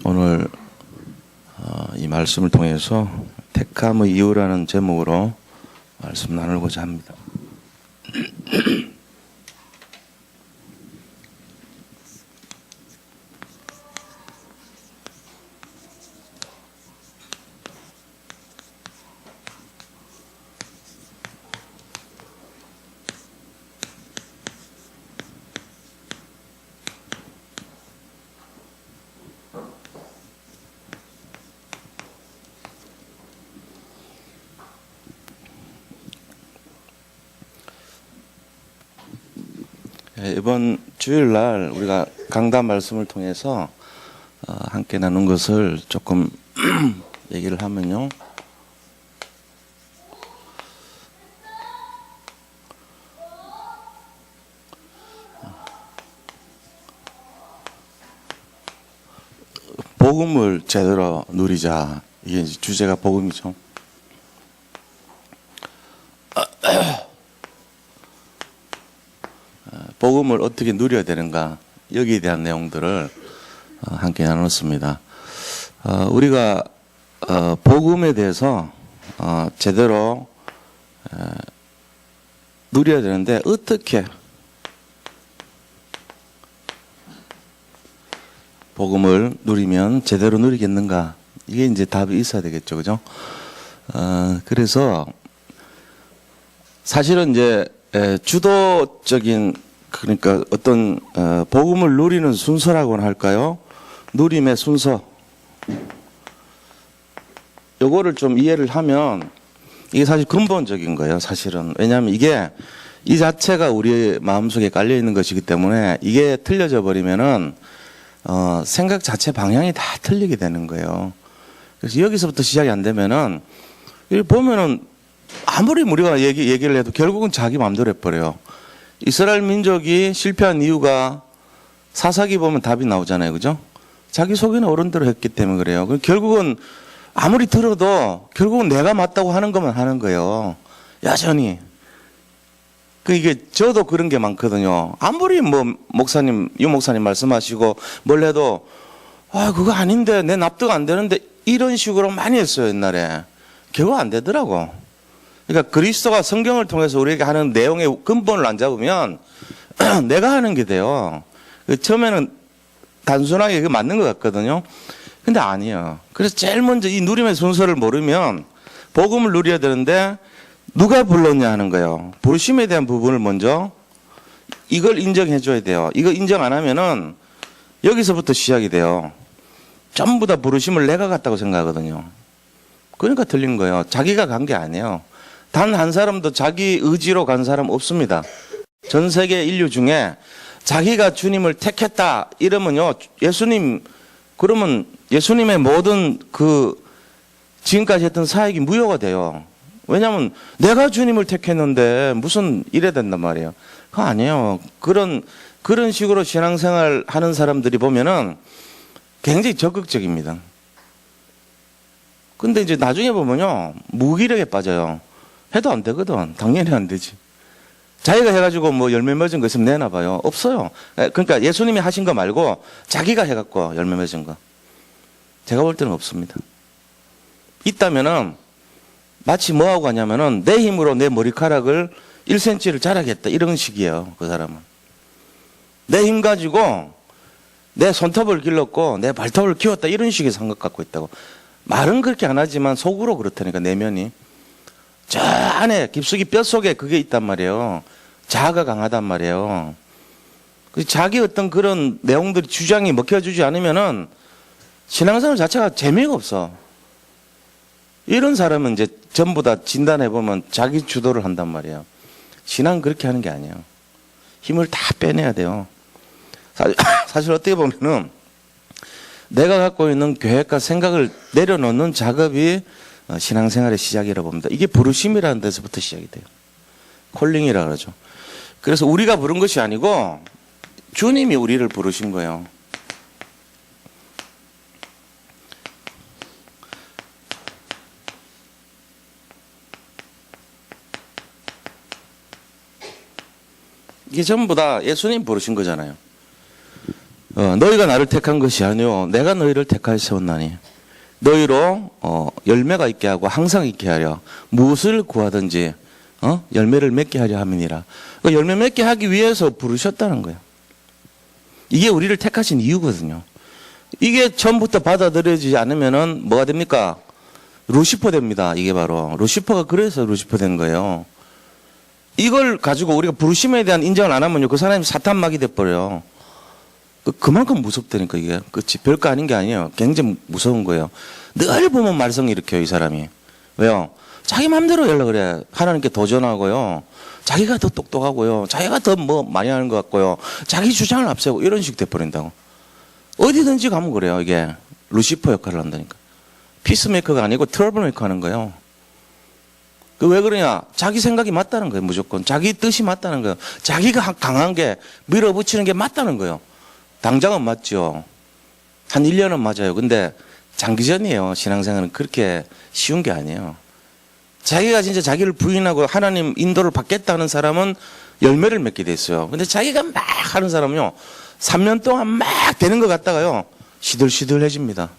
오늘 이 말씀을 통해서 택함의 이유라는 제목으로 말씀 나누고자 합니다. 이번 주일날 우리가 강단 말씀을 통해서 함께 나눈 것을 조금 얘기를 하면요. 복음을 제대로 누리자. 이게 이제 주제가 복음이죠. 복음을 어떻게 누려야 되는가, 여기에 대한 내용들을 함께 나눴습니다. 우리가 복음에 대해서 제대로 누려야 되는데 어떻게 복음을 누리면 제대로 누리겠는가, 이게 이제 답이 있어야 되겠죠, 그죠? 그래서 사실은 이제 주도적인, 그러니까 어떤 복음을 누리는 순서라고나 할까요? 누림의 순서, 요거를 좀 이해를 하면 이게 사실 근본적인 거예요, 사실은. 왜냐하면 이게 이 자체가 우리의 마음속에 깔려 있는 것이기 때문에 이게 틀려져 버리면은 생각 자체 방향이 다 틀리게 되는 거예요. 그래서 여기서부터 시작이 안 되면은 여기 보면은 아무리 우리가 얘기를 해도 결국은 자기 마음대로 해버려요. 이스라엘 민족이 실패한 이유가 사사기 보면 답이 나오잖아요, 그죠? 자기 속에는 어른대로 했기 때문에 그래요. 결국은 아무리 들어도 결국은 내가 맞다고 하는 것만 하는 거예요, 여전히. 이게 저도 그런 게 많거든요. 아무리 뭐 목사님, 유 목사님 말씀하시고 뭘 해도 그거 아닌데, 내 납득 안 되는데, 이런 식으로 많이 했어요, 옛날에. 결국 안 되더라고. 그러니까 그리스도가 성경을 통해서 우리에게 하는 내용의 근본을 안 잡으면 내가 하는 게 돼요. 처음에는 단순하게 그게 맞는 것 같거든요. 근데 아니에요. 그래서 제일 먼저 이 누림의 순서를 모르면 복음을 누려야 되는데 누가 불렀냐 하는 거예요. 부르심에 대한 부분을 먼저 이걸 인정해 줘야 돼요. 이거 인정 안 하면은 여기서부터 시작이 돼요. 전부 다 부르심을 내가 갔다고 생각하거든요. 그러니까 틀린 거예요. 자기가 간 게 아니에요. 단 한 사람도 자기 의지로 간 사람 없습니다. 전 세계 인류 중에 자기가 주님을 택했다 이러면요, 그러면 예수님의 모든 지금까지 했던 사역이 무효가 돼요. 왜냐하면 내가 주님을 택했는데 무슨 이래 된단 말이에요. 그거 아니에요. 그런 식으로 신앙생활 하는 사람들이 보면은 굉장히 적극적입니다. 근데 이제 나중에 보면요, 무기력에 빠져요. 해도 안 되거든. 당연히 안 되지. 자기가 해가지고 뭐 열매 맺은 거 있으면 내놔봐요. 없어요. 그러니까 예수님이 하신 거 말고 자기가 해갖고 열매 맺은 거. 제가 볼 때는 없습니다. 있다면은 마치 뭐하고 가냐면은 내 힘으로 내 머리카락을 1cm를 자라겠다, 이런 식이에요, 그 사람은. 내 힘 가지고 내 손톱을 길렀고 내 발톱을 키웠다, 이런 식의 생각 갖고 있다고. 말은 그렇게 안 하지만 속으로 그렇다니까, 내면이. 저 안에 깊숙이 뼛속에 그게 있단 말이에요. 자아가 강하단 말이에요. 자기 어떤 그런 내용들이, 주장이 먹혀주지 않으면은 신앙생활 자체가 재미가 없어. 이런 사람은 이제 전부 다 진단해보면 자기 주도를 한단 말이에요. 신앙은 그렇게 하는 게 아니에요. 힘을 다 빼내야 돼요. 사실 어떻게 보면은 내가 갖고 있는 계획과 생각을 내려놓는 작업이 신앙생활의 시작이라고 봅니다. 이게 부르심이라는 데서부터 시작이 돼요. 콜링이라 그러죠. 그래서 우리가 부른 것이 아니고 주님이 우리를 부르신 거예요. 이게 전부 다 예수님 부르신 거잖아요. 너희가 나를 택한 것이 아니요 내가 너희를 택하여 세웠나니 너희로 열매가 있게 하고 항상 있게 하려 무엇을 구하든지 열매를 맺게 하려 함이니라. 그러니까 열매 맺게 하기 위해서 부르셨다는 거예요. 이게 우리를 택하신 이유거든요. 이게 처음부터 받아들여지지 않으면은 뭐가 됩니까? 루시퍼 됩니다. 이게 바로 루시퍼가 그래서 루시퍼 된 거예요. 이걸 가지고 우리가 부르심에 대한 인정을 안 하면요 그 사람이 사탄막이 돼버려요. 그만큼 무섭다니까 이게. 그치? 별거 아닌 게 아니에요. 굉장히 무서운 거예요. 늘 보면 말썽 일으켜요 이 사람이. 왜요? 자기 마음대로 연락을 해. 하나님께 도전하고요. 자기가 더 똑똑하고요. 자기가 더 뭐 많이 하는 것 같고요. 자기 주장을 앞세우고 이런 식으로 돼버린다고. 어디든지 가면 그래요. 이게 루시퍼 역할을 한다니까. 피스메이커가 아니고 트러블메이커 하는 거예요. 그 왜 그러냐? 자기 생각이 맞다는 거예요. 무조건. 자기 뜻이 맞다는 거예요. 자기가 강한 게 밀어붙이는 게 맞다는 거예요. 당장은 맞죠. 한 1년은 맞아요. 근데 장기전이에요. 신앙생활은 그렇게 쉬운 게 아니에요. 자기가 진짜 자기를 부인하고 하나님 인도를 받겠다는 사람은 열매를 맺게 됐어요. 근데 자기가 막 하는 사람은요. 3년 동안 막 되는 것 같다가요. 시들시들해집니다.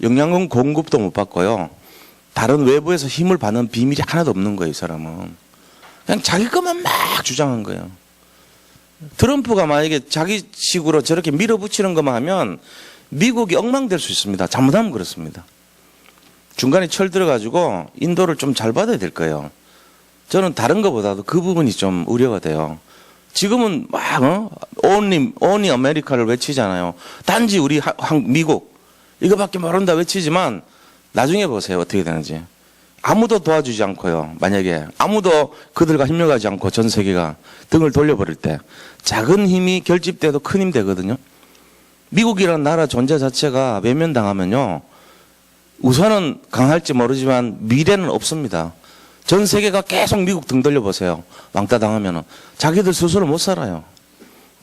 영양분 공급도 못 받고요. 다른 외부에서 힘을 받는 비밀이 하나도 없는 거예요. 이 사람은. 그냥 자기 것만 막 주장한 거예요. 트럼프가 만약에 자기 식으로 저렇게 밀어붙이는 것만 하면 미국이 엉망될 수 있습니다. 잘못하면 그렇습니다. 중간에 철 들어가지고 인도를 좀 잘 받아야 될 거예요. 저는 다른 것보다도 그 부분이 좀 우려가 돼요. 지금은 막 only 아메리카를 외치잖아요. 단지 우리 미국 이거밖에 모른다 외치지만 나중에 보세요. 어떻게 되는지. 아무도 도와주지 않고요. 만약에 아무도 그들과 협력하지 않고 전 세계가 등을 돌려버릴 때 작은 힘이 결집돼도 큰 힘 되거든요. 미국이라는 나라 존재 자체가 외면당하면요. 우선은 강할지 모르지만 미래는 없습니다. 전 세계가 계속 미국 등 돌려보세요. 왕따 당하면은 자기들 스스로 못 살아요.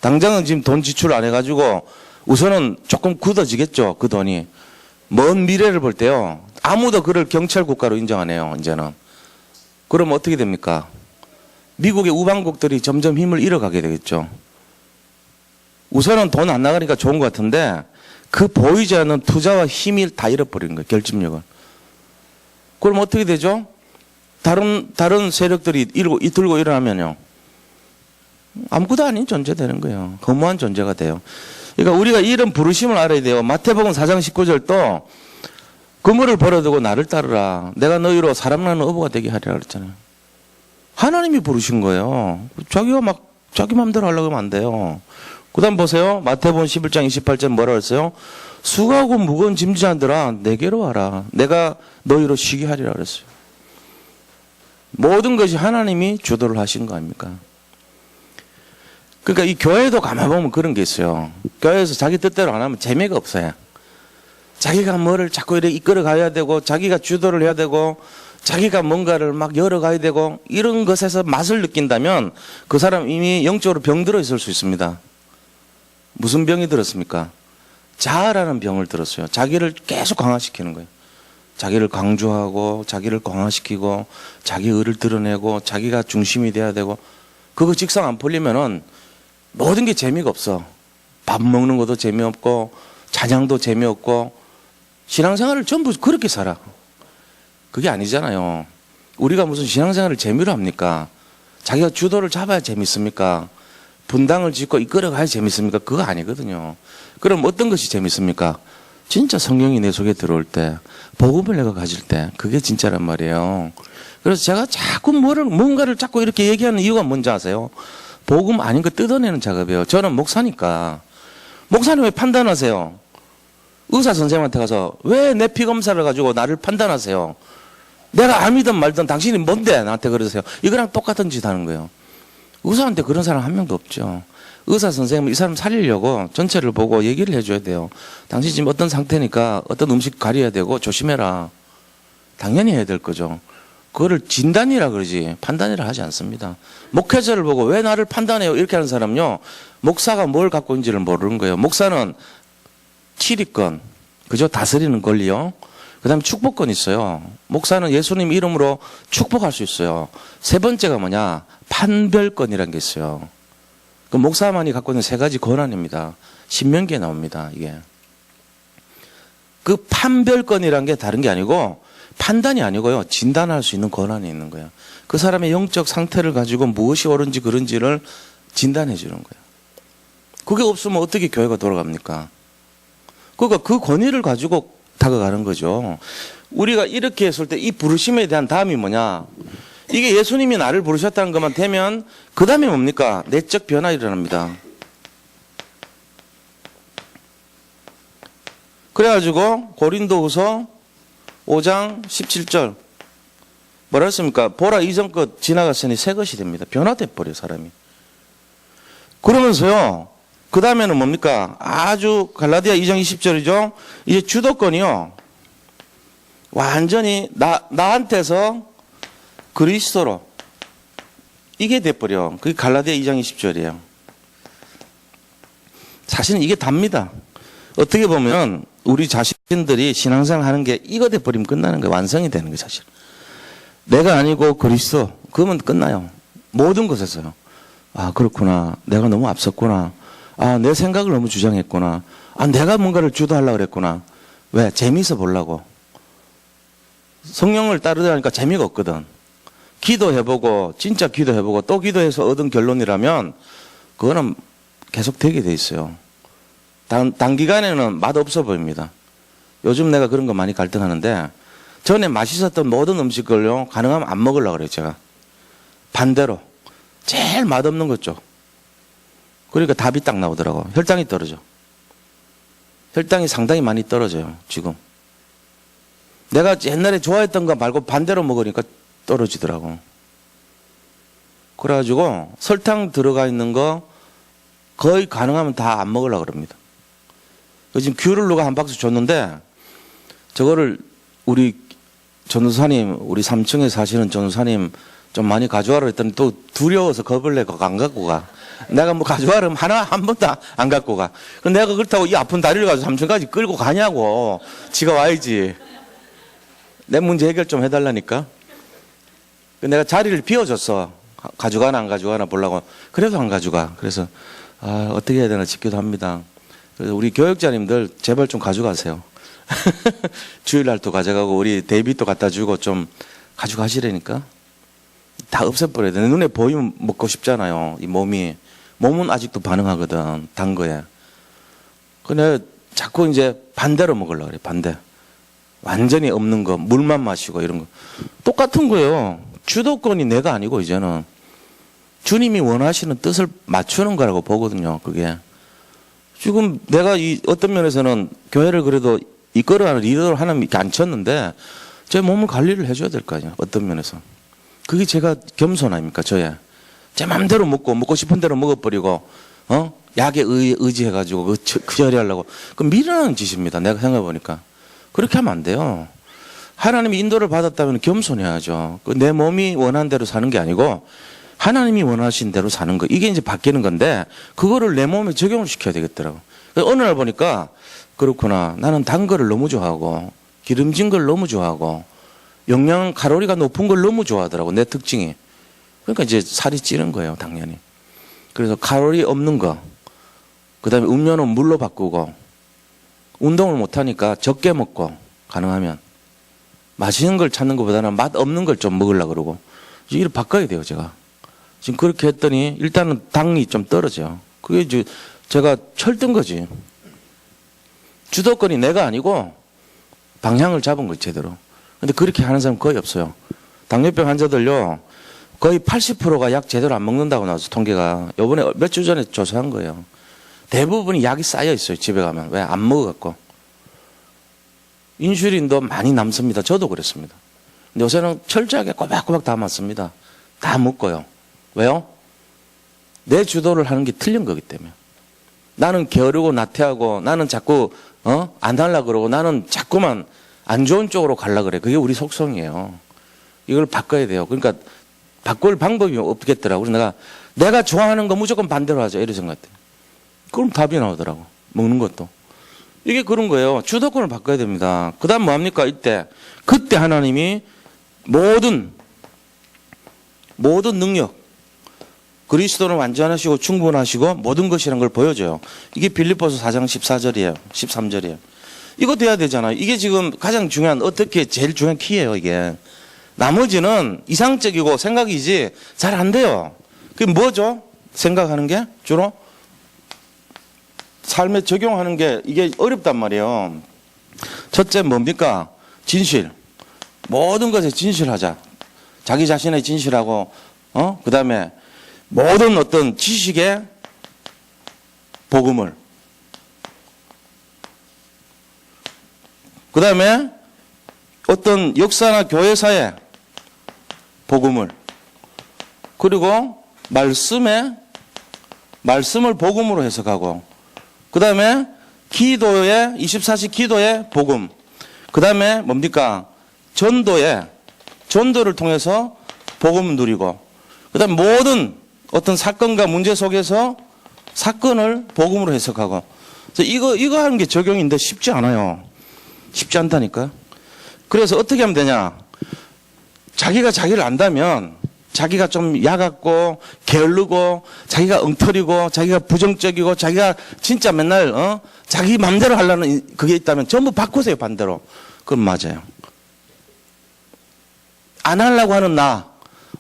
당장은 지금 돈 지출 안 해가지고 우선은 조금 굳어지겠죠. 그 돈이. 먼 미래를 볼 때요. 아무도 그를 경찰 국가로 인정 안 해요. 이제는. 그럼 어떻게 됩니까? 미국의 우방국들이 점점 힘을 잃어가게 되겠죠. 우선은 돈 안 나가니까 좋은 것 같은데 그 보이지 않는 투자와 힘이 다 잃어버린 거예요. 결집력을. 그럼 어떻게 되죠? 다른 세력들이 들고 일어나면요. 아무것도 아닌 존재 되는 거예요. 허무한 존재가 돼요. 그러니까 우리가 이런 부르심을 알아야 돼요. 마태복음 4장 19절도 그물을 버려두고 나를 따르라. 내가 너희로 사람 낳는 어부가 되게 하리라 그랬잖아요. 하나님이 부르신 거예요. 자기가 막 자기 마음대로 하려고 하면 안 돼요. 그 다음 보세요. 마태복음 11장 28절 뭐라고 했어요? 수고하고 무거운 짐지한들아 내게로 와라. 내가 너희로 쉬게 하리라 그랬어요. 모든 것이 하나님이 주도를 하신 거 아닙니까? 그러니까 이 교회도 가만보면 그런 게 있어요. 교회에서 자기 뜻대로 안 하면 재미가 없어요. 자기가 뭐를 자꾸 이렇게 이끌어 가야 되고 자기가 주도를 해야 되고 자기가 뭔가를 막 열어가야 되고 이런 것에서 맛을 느낀다면 그 사람 이미 영적으로 병들어 있을 수 있습니다. 무슨 병이 들었습니까? 자아라는 병을 들었어요. 자기를 계속 강화시키는 거예요. 자기를 강조하고 자기를 강화시키고 자기 의를 드러내고 자기가 중심이 돼야 되고 그거 직성 안 풀리면은 모든 게 재미가 없어. 밥 먹는 것도 재미없고 찬양도 재미없고 신앙생활을 전부 그렇게 살아. 그게 아니잖아요. 우리가 무슨 신앙생활을 재미로 합니까? 자기가 주도를 잡아야 재밌습니까? 분당을 짓고 이끌어가야 재밌습니까? 그거 아니거든요. 그럼 어떤 것이 재밌습니까? 진짜 성령이 내 속에 들어올 때, 복음을 내가 가질 때, 그게 진짜란 말이에요. 그래서 제가 자꾸 뭔가를 자꾸 이렇게 얘기하는 이유가 뭔지 아세요? 복음 아닌 거 뜯어내는 작업이에요. 저는 목사니까. 목사님 왜 판단하세요? 의사 선생님한테 가서 왜 내 피 검사를 가지고 나를 판단하세요? 내가 암이든 말든 당신이 뭔데 나한테 그러세요? 이거랑 똑같은 짓 하는 거예요. 의사한테 그런 사람 한 명도 없죠. 의사 선생님은 이 사람 살리려고 전체를 보고 얘기를 해줘야 돼요. 당신 지금 어떤 상태니까 어떤 음식 가려야 되고 조심해라. 당연히 해야 될 거죠. 그거를 진단이라 그러지 판단이라 하지 않습니다. 목회자를 보고 왜 나를 판단해요? 이렇게 하는 사람은요. 목사가 뭘 갖고 있는지를 모르는 거예요. 목사는 치리권, 그죠? 다스리는 권리요. 그 다음에 축복권 있어요. 목사는 예수님 이름으로 축복할 수 있어요. 세 번째가 뭐냐? 판별권이라는 게 있어요. 그 목사만이 갖고 있는 세 가지 권한입니다. 신명기에 나옵니다. 이게. 그 판별권이란 게 다른 게 아니고 판단이 아니고요. 진단할 수 있는 권한이 있는 거예요. 그 사람의 영적 상태를 가지고 무엇이 옳은지 그른지를 진단해 주는 거예요. 그게 없으면 어떻게 교회가 돌아갑니까? 그러니까 그 권위를 가지고 다가가는 거죠. 우리가 이렇게 했을 때 이 부르심에 대한 다음이 뭐냐? 이게 예수님이 나를 부르셨다는 것만 되면 그 다음에 뭡니까? 내적 변화 일어납니다. 그래가지고 고린도후서 5장 17절 뭐라 했습니까? 보라 이전 것 지나갔으니 새 것이 됩니다. 변화돼 버려 사람이. 그러면서요. 그 다음에는 뭡니까? 아주 갈라디아 2장 20절이죠. 이제 주도권이요. 완전히 나한테서 그리스도로 이게 돼버려. 그게 갈라디아 2장 20절이에요. 사실은 이게 답니다. 어떻게 보면 우리 자신들이 신앙생활 하는 게 이거 돼버리면 끝나는 거예요. 완성이 되는 거예요. 사실. 내가 아니고 그리스도. 그러면 끝나요. 모든 것에서요. 아 그렇구나. 내가 너무 앞섰구나. 아 내 생각을 너무 주장했구나. 아 내가 뭔가를 주도하려고 그랬구나. 왜? 재미있어 보려고. 성령을 따르다 보니까 재미가 없거든. 기도해보고 진짜 기도해보고 또 기도해서 얻은 결론이라면 그거는 계속 되게 돼 있어요. 단기간에는 맛없어 보입니다. 요즘 내가 그런 거 많이 갈등하는데 전에 맛있었던 모든 음식을요 가능하면 안 먹으려고 그래요. 제가 반대로 제일 맛없는 것 쪽. 그러니까 답이 딱 나오더라고. 혈당이 떨어져. 혈당이 상당히 많이 떨어져요. 지금 내가 옛날에 좋아했던 거 말고 반대로 먹으니까 떨어지더라고. 그래가지고 설탕 들어가 있는 거 거의 가능하면 다 안 먹으려고 그럽니다. 지금 귤을 누가 한 박스 줬는데 저거를 우리 전도사님, 우리 3층에 사시는 전도사님 좀 많이 가져와라 했더니 또 두려워서 겁을 내고 안 갖고 가. 내가 뭐 가져와라 하면 한 번도 안 갖고 가. 내가 그렇다고 이 아픈 다리를 가지고 3층까지 끌고 가냐고. 지가 와야지. 내 문제 해결 좀 해달라니까. 내가 자리를 비워줬어. 가져가나 안 가져가나 보려고. 그래도 안 가져가. 그래서 어떻게 해야 되나 싶기도 합니다. 그래서 우리 교육자님들 제발 좀 가져가세요. 주일날도 가져가고 우리 데이빗도 갖다 주고 좀 가져가시라니까. 다 없애버려야 돼. 내 눈에 보이면 먹고 싶잖아요. 이 몸은 아직도 반응하거든. 단 거에. 근데 자꾸 이제 반대로 먹으려고 그래. 반대. 완전히 없는 거, 물만 마시고 이런 거. 똑같은 거예요. 주도권이 내가 아니고 이제는 주님이 원하시는 뜻을 맞추는 거라고 보거든요. 그게. 지금 내가 어떤 면에서는 교회를 그래도 이끌어가는 리더를 하나님이 안 쳤는데 제 몸을 관리를 해줘야 될 거 아니에요. 어떤 면에서. 그게 제가 겸손 아닙니까? 저야. 제 마음대로 먹고 싶은 대로 먹어버리고, 약에 의지해가지고 그 처리하려고. 그 미련한 짓입니다. 내가 생각해보니까. 그렇게 하면 안 돼요. 하나님이 인도를 받았다면 겸손해야죠. 내 몸이 원하는 대로 사는 게 아니고 하나님이 원하신 대로 사는 거. 이게 이제 바뀌는 건데 그거를 내 몸에 적용을 시켜야 되겠더라고. 어느 날 보니까 그렇구나. 나는 단 거를 너무 좋아하고 기름진 걸 너무 좋아하고 영양 칼로리가 높은 걸 너무 좋아하더라고. 내 특징이. 그러니까 이제 살이 찌는 거예요. 당연히. 그래서 칼로리 없는 거. 그다음에 음료는 물로 바꾸고 운동을 못하니까 적게 먹고 가능하면 맛있는 걸 찾는 것보다는 맛 없는 걸 좀 먹으려고 그러고 이걸 바꿔야 돼요. 제가 지금 그렇게 했더니 일단은 당이 좀 떨어져요. 그게 이제 제가 철든 거지. 주도권이 내가 아니고 방향을 잡은 거지 제대로. 근데 그렇게 하는 사람 거의 없어요. 당뇨병 환자들요 거의 80%가 약 제대로 안 먹는다고 나와서 통계가 요번에 몇 주 전에 조사한 거예요. 대부분이 약이 쌓여 있어요. 집에 가면. 왜? 안 먹어갖고. 인슐린도 많이 남습니다. 저도 그랬습니다. 근데 요새는 철저하게 꼬박꼬박 다 맞습니다. 다 먹고요. 왜요? 내 주도를 하는 게 틀린 거기 때문에. 나는 게으르고 나태하고 나는 자꾸 안 하려고 그러고 나는 자꾸만 안 좋은 쪽으로 가려고 그래. 그게 우리 속성이에요. 이걸 바꿔야 돼요. 그러니까 바꿀 방법이 없겠더라고. 그래서 내가 좋아하는 거 무조건 반대로 하자. 이런 생각들. 그럼 답이 나오더라고. 먹는 것도. 이게 그런 거예요. 주도권을 바꿔야 됩니다. 그 다음 뭐합니까? 그때 하나님이 모든 능력, 그리스도는 완전하시고 충분하시고 모든 것이라는 걸 보여줘요. 이게 빌립보서 4장 14절이에요. 13절이에요. 이거 돼야 되잖아요. 이게 지금 가장 중요한 어떻게 제일 중요한 키예요. 이게. 나머지는 이상적이고 생각이지 잘 안 돼요. 그게 뭐죠? 생각하는 게 주로 삶에 적용하는 게 이게 어렵단 말이에요. 첫째 뭡니까? 진실. 모든 것에 진실하자. 자기 자신의 진실하고 그다음에 모든 어떤 지식의 복음을 그다음에 어떤 역사나 교회사의 복음을 그리고 말씀을 복음으로 해석하고 그다음에 기도의 24시 기도의 복음 그다음에 뭡니까? 전도를 통해서 복음을 누리고 그다음에 모든 어떤 사건과 문제 속에서 사건을 복음으로 해석하고 그래서 이거 하는 게 적용인데 쉽지 않아요. 쉽지 않다니까. 그래서 어떻게 하면 되냐? 자기가 자기를 안다면 자기가 좀 야같고 게으르고 자기가 엉터리고 자기가 부정적이고 자기가 진짜 맨날 자기 마음대로 하려는 그게 있다면 전부 바꾸세요. 반대로. 그럼 맞아요. 안 하려고 하는 나,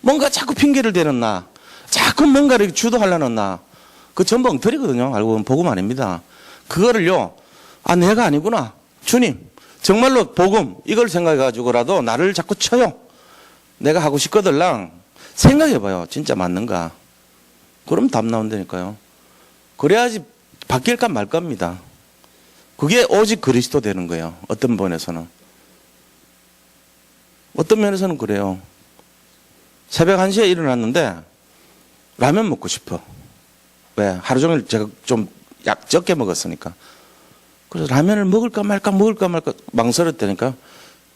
뭔가 자꾸 핑계를 대는 나, 자꾸 뭔가를 주도하려는 나, 그 전부 엉터리거든요. 알고 보면 복음 아닙니다. 그거를요, 내가 아니구나. 주님, 정말로 복음, 이걸 생각해가지고라도 나를 자꾸 쳐요. 내가 하고 싶거들랑 생각해봐요. 진짜 맞는가. 그럼 답 나온다니까요. 그래야지 바뀔까 말까입니다. 그게 오직 그리스도 되는 거예요. 어떤 면에서는. 어떤 면에서는 그래요. 새벽 1시에 일어났는데 라면 먹고 싶어. 왜? 하루 종일 제가 좀 약 적게 먹었으니까. 그래서 라면을 먹을까 말까 망설였다니까.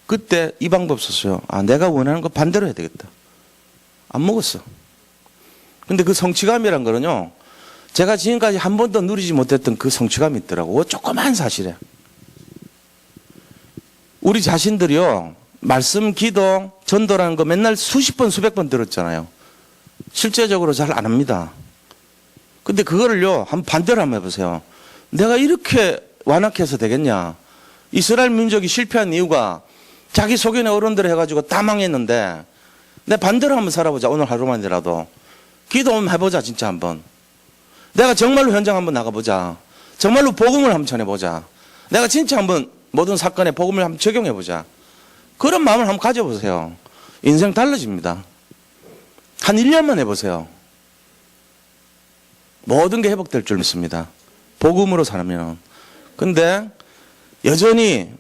그때 이 방법 썼어요. 내가 원하는 거 반대로 해야 되겠다. 안 먹었어. 근데 그 성취감이란 거는요. 제가 지금까지 한 번도 누리지 못했던 그 성취감이 있더라고. 조그만 사실에. 우리 자신들이요. 말씀, 기도, 전도라는 거 맨날 수십 번, 수백 번 들었잖아요. 실제적으로 잘 안 합니다. 근데 그거를요, 한번 반대로 한번 해보세요. 내가 이렇게 완악해서 되겠냐? 이스라엘 민족이 실패한 이유가 자기 소견의 어른들 해가지고 다 망했는데, 내 반대로 한번 살아보자. 오늘 하루만이라도. 기도 한번 해보자, 진짜 한번. 내가 정말로 현장 한번 나가보자. 정말로 복음을 한번 전해보자. 내가 진짜 한번 모든 사건에 복음을 한번 적용해보자. 그런 마음을 한번 가져보세요. 인생 달라집니다. 한 1년만 해보세요. 모든 게 회복될 줄 믿습니다. 복음으로 살면. 근데 여전히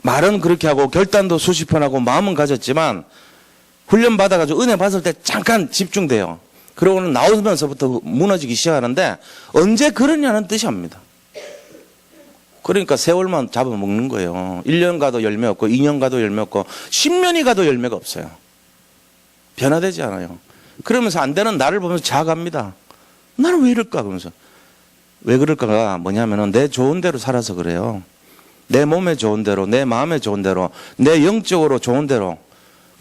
말은 그렇게 하고 결단도 수십 번 하고 마음은 가졌지만 훈련 받아가지고 은혜 받을 때 잠깐 집중돼요. 그러고는 나오면서부터 무너지기 시작하는데 언제 그러냐는 뜻이 합니다. 그러니까 세월만 잡아먹는 거예요. 1년 가도 열매 없고 2년 가도 열매 없고 10년이 가도 열매가 없어요. 변화되지 않아요. 그러면서 안 되는 나를 보면서 자각합니다. 나는 왜 이럴까? 그러면서. 왜 그럴까가 뭐냐면은 내 좋은 대로 살아서 그래요. 내 몸에 좋은 대로, 내 마음에 좋은 대로, 내 영적으로 좋은 대로.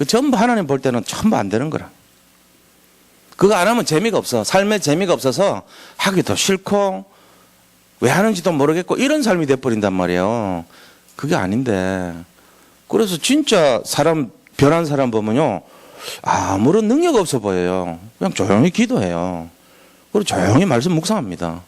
전부 하나님 볼 때는 전부 안 되는 거라. 그거 안 하면 재미가 없어. 삶에 재미가 없어서 하기도 싫고 왜 하는지도 모르겠고 이런 삶이 돼버린단 말이에요. 그게 아닌데. 그래서 진짜 사람, 변한 사람 보면요. 아무런 능력 없어 보여요. 그냥 조용히 기도해요. 그리고 조용히 말씀 묵상합니다.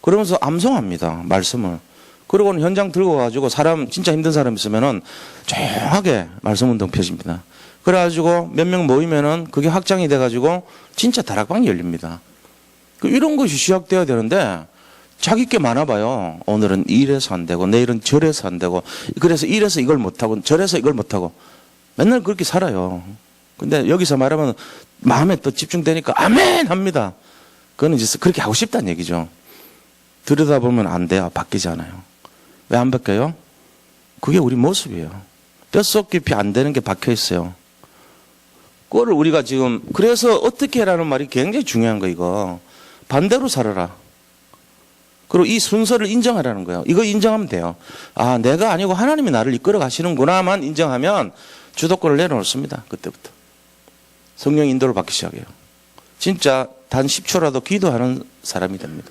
그러면서 암송합니다. 말씀을. 그러고는 현장 들고 가지고 사람, 진짜 힘든 사람 있으면은 조용하게 말씀 운동 펴집니다. 그래가지고 몇 명 모이면은 그게 확장이 돼가지고 진짜 다락방이 열립니다. 이런 것이 시작돼야 되는데 자기 게 많아 봐요. 오늘은 이래서 안 되고 내일은 저래서 안 되고 그래서 이래서 이걸 못하고 저래서 이걸 못하고 맨날 그렇게 살아요. 근데 여기서 말하면 마음에 또 집중되니까 아멘 합니다. 그거는 이제 그렇게 하고 싶다는 얘기죠. 들여다보면 안 돼요. 바뀌지 않아요. 왜 안 바뀌어요? 그게 우리 모습이에요. 뼛속 깊이 안 되는 게 박혀 있어요. 그거를 우리가 지금 그래서 어떻게 해라는 말이 굉장히 중요한 거 이거. 반대로 살아라. 그리고 이 순서를 인정하라는 거예요. 이거 인정하면 돼요. 내가 아니고 하나님이 나를 이끌어 가시는구나만 인정하면 주도권을 내려놓습니다. 그때부터. 성령 인도를 받기 시작해요. 진짜 단 10초라도 기도하는 사람이 됩니다.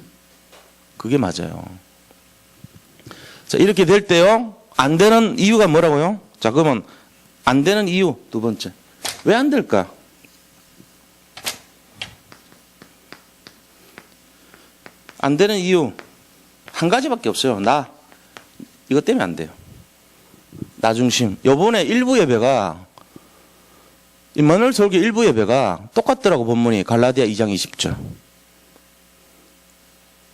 그게 맞아요. 자, 이렇게 될 때요, 안 되는 이유가 뭐라고요? 자, 그러면 안 되는 이유 두 번째. 왜 안 될까? 안 되는 이유 한 가지밖에 없어요. 이것 때문에 안 돼요. 나 중심. 요번에 일부 예배가 임마누엘 설교 일부 예배가 똑같더라고. 본문이 갈라디아 2장 20절.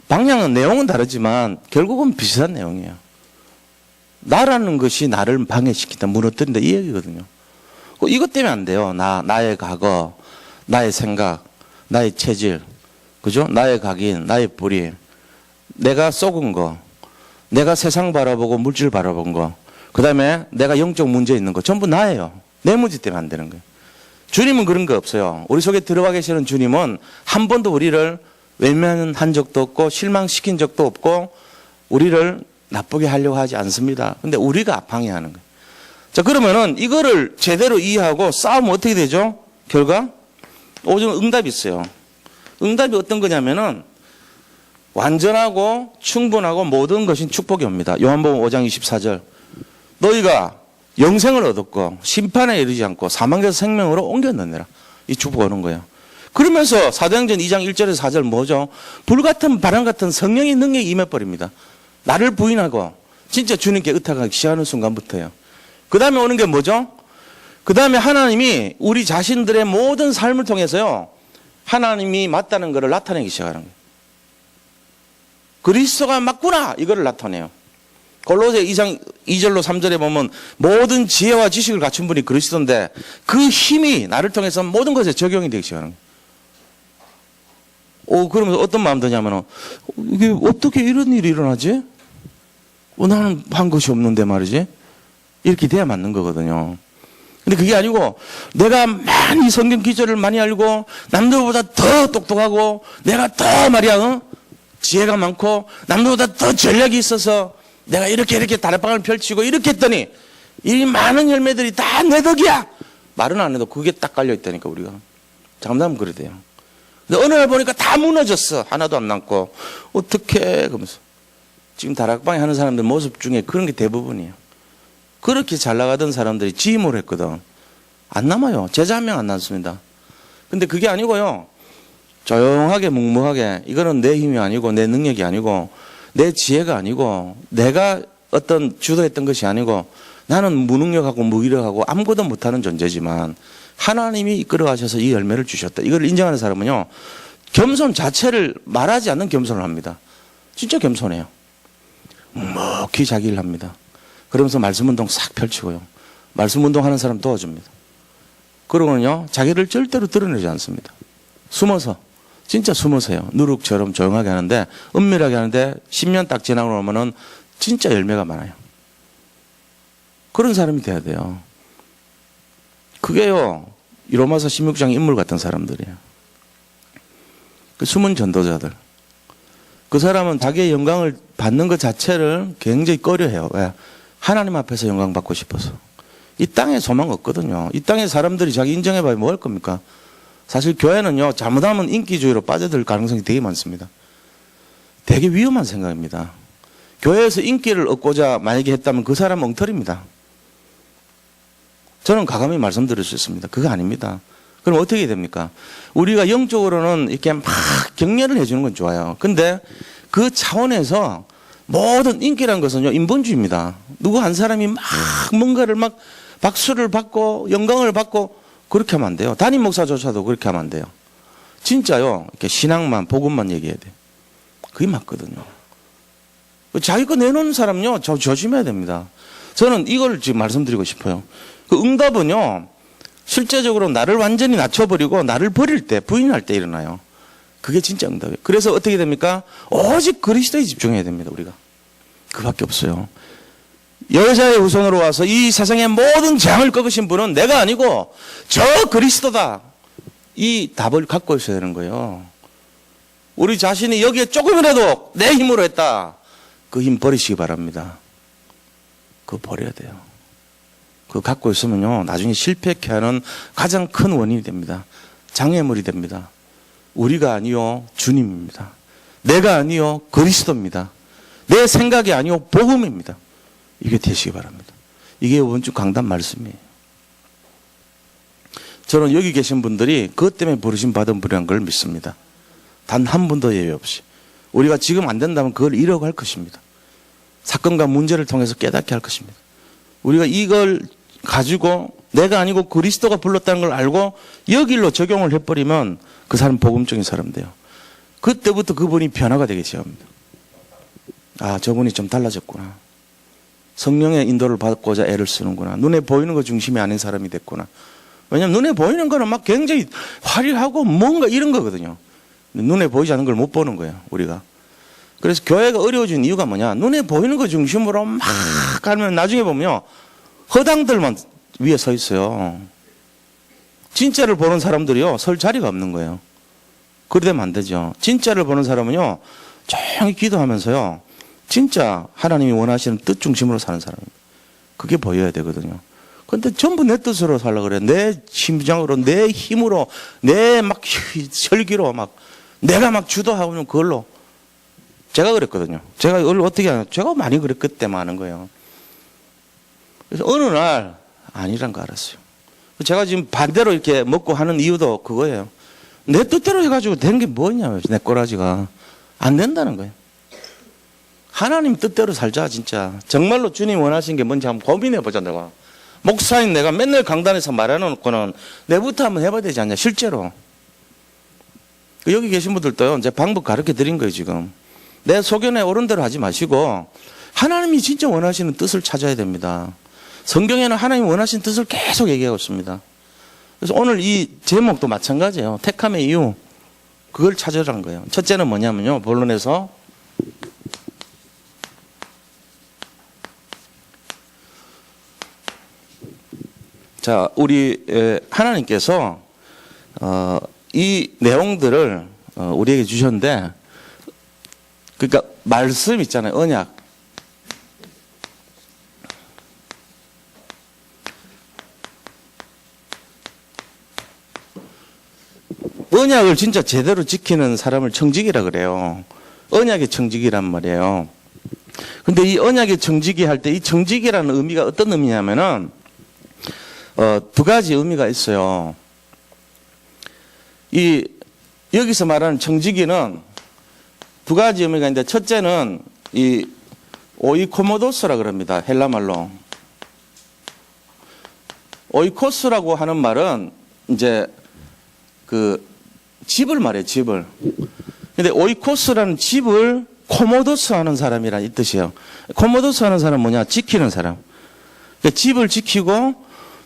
방향은 내용은 다르지만 결국은 비슷한 내용이에요. 나라는 것이 나를 방해시킨다, 무너뜨린다 이 얘기거든요. 이것 때문에 안 돼요. 나의 과거, 나의 생각, 나의 체질, 그죠? 나의 각인, 나의 뿌리, 내가 썩은 거, 내가 세상 바라보고 물질 바라본 거, 그 다음에 내가 영적 문제 있는 거 전부 나예요. 내 문제 때문에 안 되는 거예요. 주님은 그런 거 없어요. 우리 속에 들어가 계시는 주님은 한 번도 우리를 외면한 적도 없고 실망시킨 적도 없고 우리를 나쁘게 하려고 하지 않습니다. 근데 우리가 방해하는 거예요. 자, 그러면은 이거를 제대로 이해하고 싸우면 어떻게 되죠? 결과? 오늘 응답이 있어요. 응답이 어떤 거냐면은 완전하고 충분하고 모든 것인 축복이 옵니다. 요한복음 5장 24절. 너희가 영생을 얻었고 심판에 이르지 않고 사망에서 생명으로 옮겨넣느라. 이 축복 오는 거예요. 그러면서 사도행전 2장 1절에서 4절 뭐죠? 불같은 바람 같은 성령의 능력이 임해버립니다. 나를 부인하고 진짜 주님께 의탁하기 시작하는 순간부터요. 그 다음에 오는 게 뭐죠? 그 다음에 하나님이 우리 자신들의 모든 삶을 통해서요, 하나님이 맞다는 것을 나타내기 시작하는 거예요. 그리스도가 맞구나 이거를 나타내요. 골로새 2장 2절로 3절에 보면 모든 지혜와 지식을 갖춘 분이 그리스도인데 그 힘이 나를 통해서 모든 것에 적용이 되기 시작하는 거예요. 그러면서 어떤 마음 드냐면 이게 어떻게 이런 일이 일어나지? 나는 한 것이 없는데 말이지. 이렇게 돼야 맞는 거거든요. 근데 그게 아니고 내가 많이 성경 기절을 많이 알고 남들보다 더 똑똑하고 내가 더 말이야 지혜가 많고 남들보다 더 전략이 있어서 내가 이렇게 다락방을 펼치고 이렇게 했더니 이 많은 열매들이 다 내 덕이야. 말은 안 해도 그게 딱 깔려 있다니까 우리가. 잘못하면 그래 돼요. 근데 어느 날 보니까 다 무너졌어. 하나도 안 남고. 어떡해 그러면서. 지금 다락방에 하는 사람들 모습 중에 그런 게 대부분이에요. 그렇게 잘 나가던 사람들이 지임을 했거든. 안 남아요. 제자 한 명 안 남습니다. 근데 그게 아니고요. 조용하게 묵묵하게 이거는 내 힘이 아니고 내 능력이 아니고 내 지혜가 아니고 내가 어떤 주도했던 것이 아니고 나는 무능력하고 무기력하고 아무것도 못하는 존재지만 하나님이 이끌어 가셔서 이 열매를 주셨다. 이걸 인정하는 사람은요. 겸손 자체를 말하지 않는 겸손을 합니다. 진짜 겸손해요. 묵묵히 자기 일 합니다. 그러면서 말씀 운동 싹 펼치고요. 말씀 운동하는 사람 도와줍니다. 그러고는요. 자기를 절대로 드러내지 않습니다. 숨어서. 진짜 숨어서요. 누룩처럼 조용하게 하는데 은밀하게 하는데 10년 딱 지나고 나면은 진짜 열매가 많아요. 그런 사람이 돼야 돼요. 그게요. 이 로마서 16장 인물 같은 사람들이에요. 그 숨은 전도자들. 그 사람은 자기의 영광을 받는 것 자체를 굉장히 꺼려해요. 왜? 하나님 앞에서 영광 받고 싶어서. 이 땅에 소망 없거든요. 이 땅에 사람들이 자기 인정해봐야 뭐 할 겁니까? 사실 교회는요, 잘못하면 인기주의로 빠져들 가능성이 되게 많습니다. 되게 위험한 생각입니다. 교회에서 인기를 얻고자 만약에 했다면 그 사람은 엉터리입니다. 저는 과감히 말씀드릴 수 있습니다. 그거 아닙니다. 그럼 어떻게 됩니까? 우리가 영적으로는 이렇게 막 격려를 해주는 건 좋아요. 근데 그 차원에서 모든 인기란 것은요, 인본주의입니다. 누구 한 사람이 막 뭔가를 막 박수를 받고 영광을 받고 그렇게 하면 안 돼요. 담임 목사조차도 그렇게 하면 안 돼요. 진짜요, 이렇게 신앙만, 복음만 얘기해야 돼요. 그게 맞거든요. 자기 거 내놓는 사람요, 조심해야 됩니다. 저는 이걸 지금 말씀드리고 싶어요. 그 응답은요, 실제적으로 나를 완전히 낮춰버리고 나를 버릴 때, 부인할 때 일어나요. 그게 진짜 응답이에요. 그래서 어떻게 됩니까? 오직 그리스도에 집중해야 됩니다, 우리가. 그밖에 없어요. 여자의 후손으로 와서 이 세상의 모든 재앙을 꺾으신 분은 내가 아니고 저 그리스도다. 이 답을 갖고 있어야 되는 거예요. 우리 자신이 여기에 조금이라도 내 힘으로 했다. 그 힘 버리시기 바랍니다. 그거 버려야 돼요. 그거 갖고 있으면요, 나중에 실패케 하는 가장 큰 원인이 됩니다. 장애물이 됩니다. 우리가 아니요 주님입니다. 내가 아니요 그리스도입니다. 내 생각이 아니요 복음입니다. 이게 되시기 바랍니다. 이게 이번 주 강단 말씀이에요. 저는 여기 계신 분들이 그것 때문에 부르심 받은 분이라는 걸 믿습니다. 단 한 분도 예외 없이. 우리가 지금 안 된다면 그걸 이뤄갈 것입니다. 사건과 문제를 통해서 깨닫게 할 것입니다. 우리가 이걸 가지고 내가 아니고 그리스도가 불렀다는 걸 알고 여기로 적용을 해버리면 그 사람 복음적인 사람 돼요. 그때부터 그분이 변화가 되기 시작합니다. 아, 저분이 좀 달라졌구나. 성령의 인도를 받고자 애를 쓰는구나. 눈에 보이는 거 중심이 아닌 사람이 됐구나. 왜냐하면 눈에 보이는 거는 막 굉장히 화려하고 뭔가 이런 거거든요. 눈에 보이지 않는 걸 못 보는 거예요, 우리가. 그래서 교회가 어려워진 이유가 뭐냐. 눈에 보이는 거 중심으로 막 가면 나중에 보면요. 허당들만 위에 서 있어요. 진짜를 보는 사람들이요. 설 자리가 없는 거예요. 그래 되면 안 되죠. 진짜를 보는 사람은요. 조용히 기도하면서요. 진짜 하나님이 원하시는 뜻 중심으로 사는 사람입니다. 그게 보여야 되거든요. 근데 전부 내 뜻으로 살려고 그래. 내 심장으로, 내 힘으로, 내 막 혈기로 막 내가 막 주도하면 그걸로. 제가 그랬거든요. 제가 이걸 어떻게 하냐. 제가 많이 그랬기 때문에 하는 거예요. 그래서 어느 날 아니란 거 알았어요. 제가 지금 반대로 이렇게 먹고 하는 이유도 그거예요. 내 뜻대로 해가지고 된 게 뭐냐. 내 꼬라지가. 안 된다는 거예요. 하나님 뜻대로 살자 진짜. 정말로 주님 원하신 게 뭔지 한번 고민해보자 내가. 목사인 내가 맨날 강단에서 말해놓고는 내부터 한번 해봐야 되지 않냐 실제로. 여기 계신 분들도요. 이제 방법 가르쳐 드린 거예요 지금. 내 소견에 옳은 대로 하지 마시고 하나님이 진짜 원하시는 뜻을 찾아야 됩니다. 성경에는 하나님이 원하시는 뜻을 계속 얘기하고 있습니다. 그래서 오늘 이 제목도 마찬가지예요. 택함의 이유. 그걸 찾으라는 거예요. 첫째는 뭐냐면요. 본론에서 자, 우리 하나님께서 이 내용들을 우리에게 주셨는데, 그러니까 말씀 있잖아요. 언약. 언약을 진짜 제대로 지키는 사람을 청지기라 그래요. 언약의 청지기란 말이에요. 근데 이 언약의 청지기 할 때 이 청지기라는 의미가 어떤 의미냐면은 두 가지 의미가 있어요. 이 여기서 말하는 청지기는 두 가지 의미가 있는데 첫째는 이 오이코모도스라 그럽니다. 헬라말로. 오이코스라고 하는 말은 이제 그 집을 말해요. 집을. 근데 오이코스라는 집을 코모도스 하는 사람이란 이 뜻이에요. 코모도스 하는 사람은 뭐냐? 지키는 사람. 그러니까 집을 지키고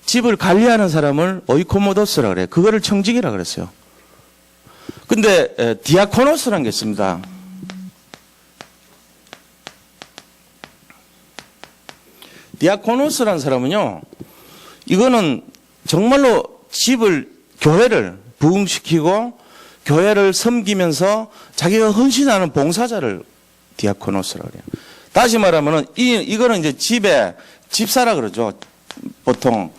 집을 관리하는 사람을 오이코모도스라 그래요. 그거를 청지기라 그랬어요. 근데 디아코노스라는 게 있습니다. 디아코노스라는 사람은요. 이거는 정말로 집을 교회를 부흥시키고 교회를 섬기면서 자기가 헌신하는 봉사자를 디아코노스라고 그래요. 다시 말하면은 이거는 이제 집사라 그러죠. 보통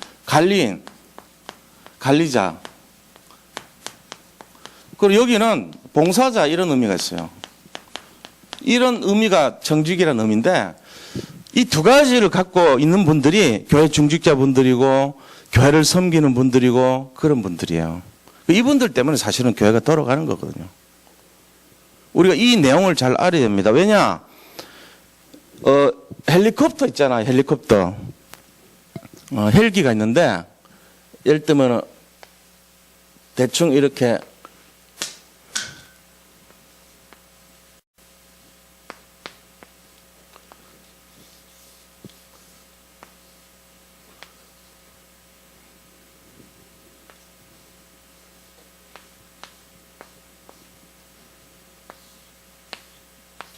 관리자. 그리고 여기는 봉사자 이런 의미가 있어요. 이런 의미가 청지기라는 의미인데 이 두 가지를 갖고 있는 분들이 교회 중직자분들이고 교회를 섬기는 분들이고 그런 분들이에요. 이분들 때문에 사실은 교회가 돌아가는 거거든요. 우리가 이 내용을 잘 알아야 됩니다. 왜냐? 헬리콥터 있잖아요. 헬리콥터. 헬기가 있는데 예를 들면 대충 이렇게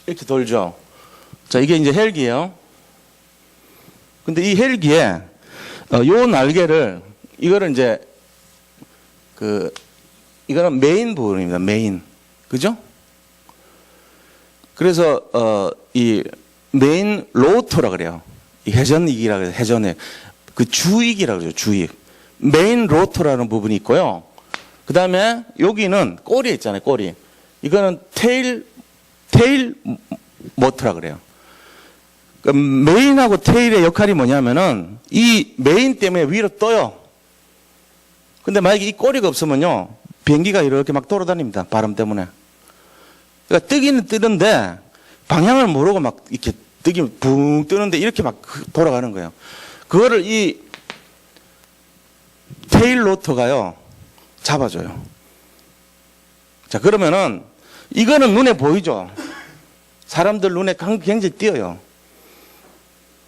이렇게 돌죠. 자, 이게 이제 헬기예요. 근데 이 헬기에 요 날개를 이거를 이제 이거는 메인 부분입니다. 메인. 그죠? 그래서 이 메인 로터라 그래요. 이 회전익이라 그래요. 회전액. 그 주익이라 그러죠. 주익. 메인 로터라는 부분이 있고요. 그 다음에 여기는 꼬리 있잖아요, 꼬리. 이거는 테일 모터라 그래요. 메인하고 테일의 역할이 뭐냐면은 이 메인 때문에 위로 떠요. 근데 만약에 이 꼬리가 없으면요, 비행기가 이렇게 막 돌아다닙니다. 바람 때문에. 그러니까 뜨기는 뜨는데 방향을 모르고 막 이렇게 뜨기 붕 뜨는데 이렇게 막 돌아가는 거예요. 그거를 이 테일 로터가요, 잡아줘요. 자, 그러면은 이거는 눈에 보이죠? 사람들 눈에 굉장히 띄어요.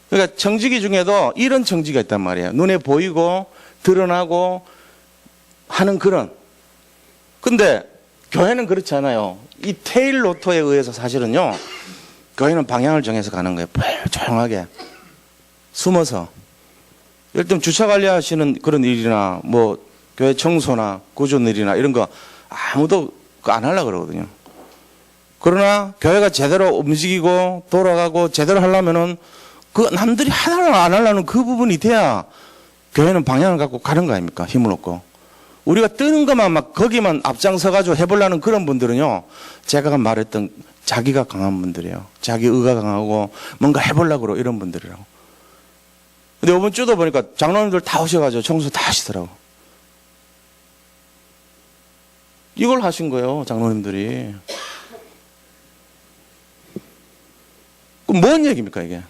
그러니까 청지기 중에도 이런 청지기가 있단 말이에요. 눈에 보이고 드러나고 하는 그런. 근데 교회는 그렇지 않아요. 이 테일 로터에 의해서 사실은요, 교회는 방향을 정해서 가는 거예요. 조용하게 숨어서. 예를 들면 주차 관리하시는 그런 일이나 뭐 교회 청소나 구조 일이나 이런 거 아무도 안 하려고 그러거든요. 그러나 교회가 제대로 움직이고 돌아가고 제대로 하려면은 그 남들이 하나를 안 하려는 그 부분이 돼야 교회는 방향을 갖고 가는 거 아닙니까? 힘을 얻고. 우리가 뜨는 것만 막 거기만 앞장서가지고 해보려는 그런 분들은요, 제가 말했던 자기가 강한 분들이에요. 자기 의가 강하고 뭔가 해보려고 그러고 이런 분들이라고. 근데 이번 주도 보니까 장로님들 다 오셔가지고 청소 다 하시더라고. 이걸 하신 거예요, 장로님들이. 그럼 뭔 얘기입니까, 이게?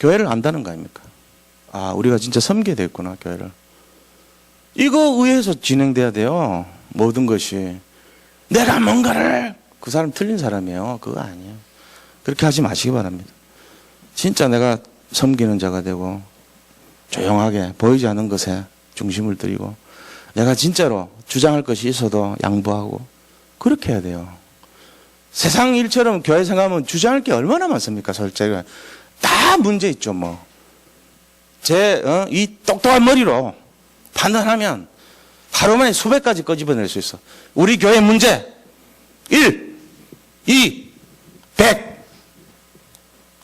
교회를 안다는 거 아닙니까? 아, 우리가 진짜 섬겨야 되겠구나, 교회를. 이거 의해서 진행돼야 돼요, 모든 것이. 내가 뭔가를, 그 사람 틀린 사람이에요. 그거 아니에요. 그렇게 하지 마시기 바랍니다. 진짜 내가 섬기는 자가 되고 조용하게 보이지 않는 것에 중심을 들이고 내가 진짜로 주장할 것이 있어도 양보하고 그렇게 해야 돼요. 세상 일처럼 교회 생각하면 주장할 게 얼마나 많습니까? 솔직히 다 문제 있죠. 뭐 이 똑똑한 머리로 판단하면 하루 만에 수백 가지 끄집어낼 수 있어. 우리 교회 문제 1, 2, 100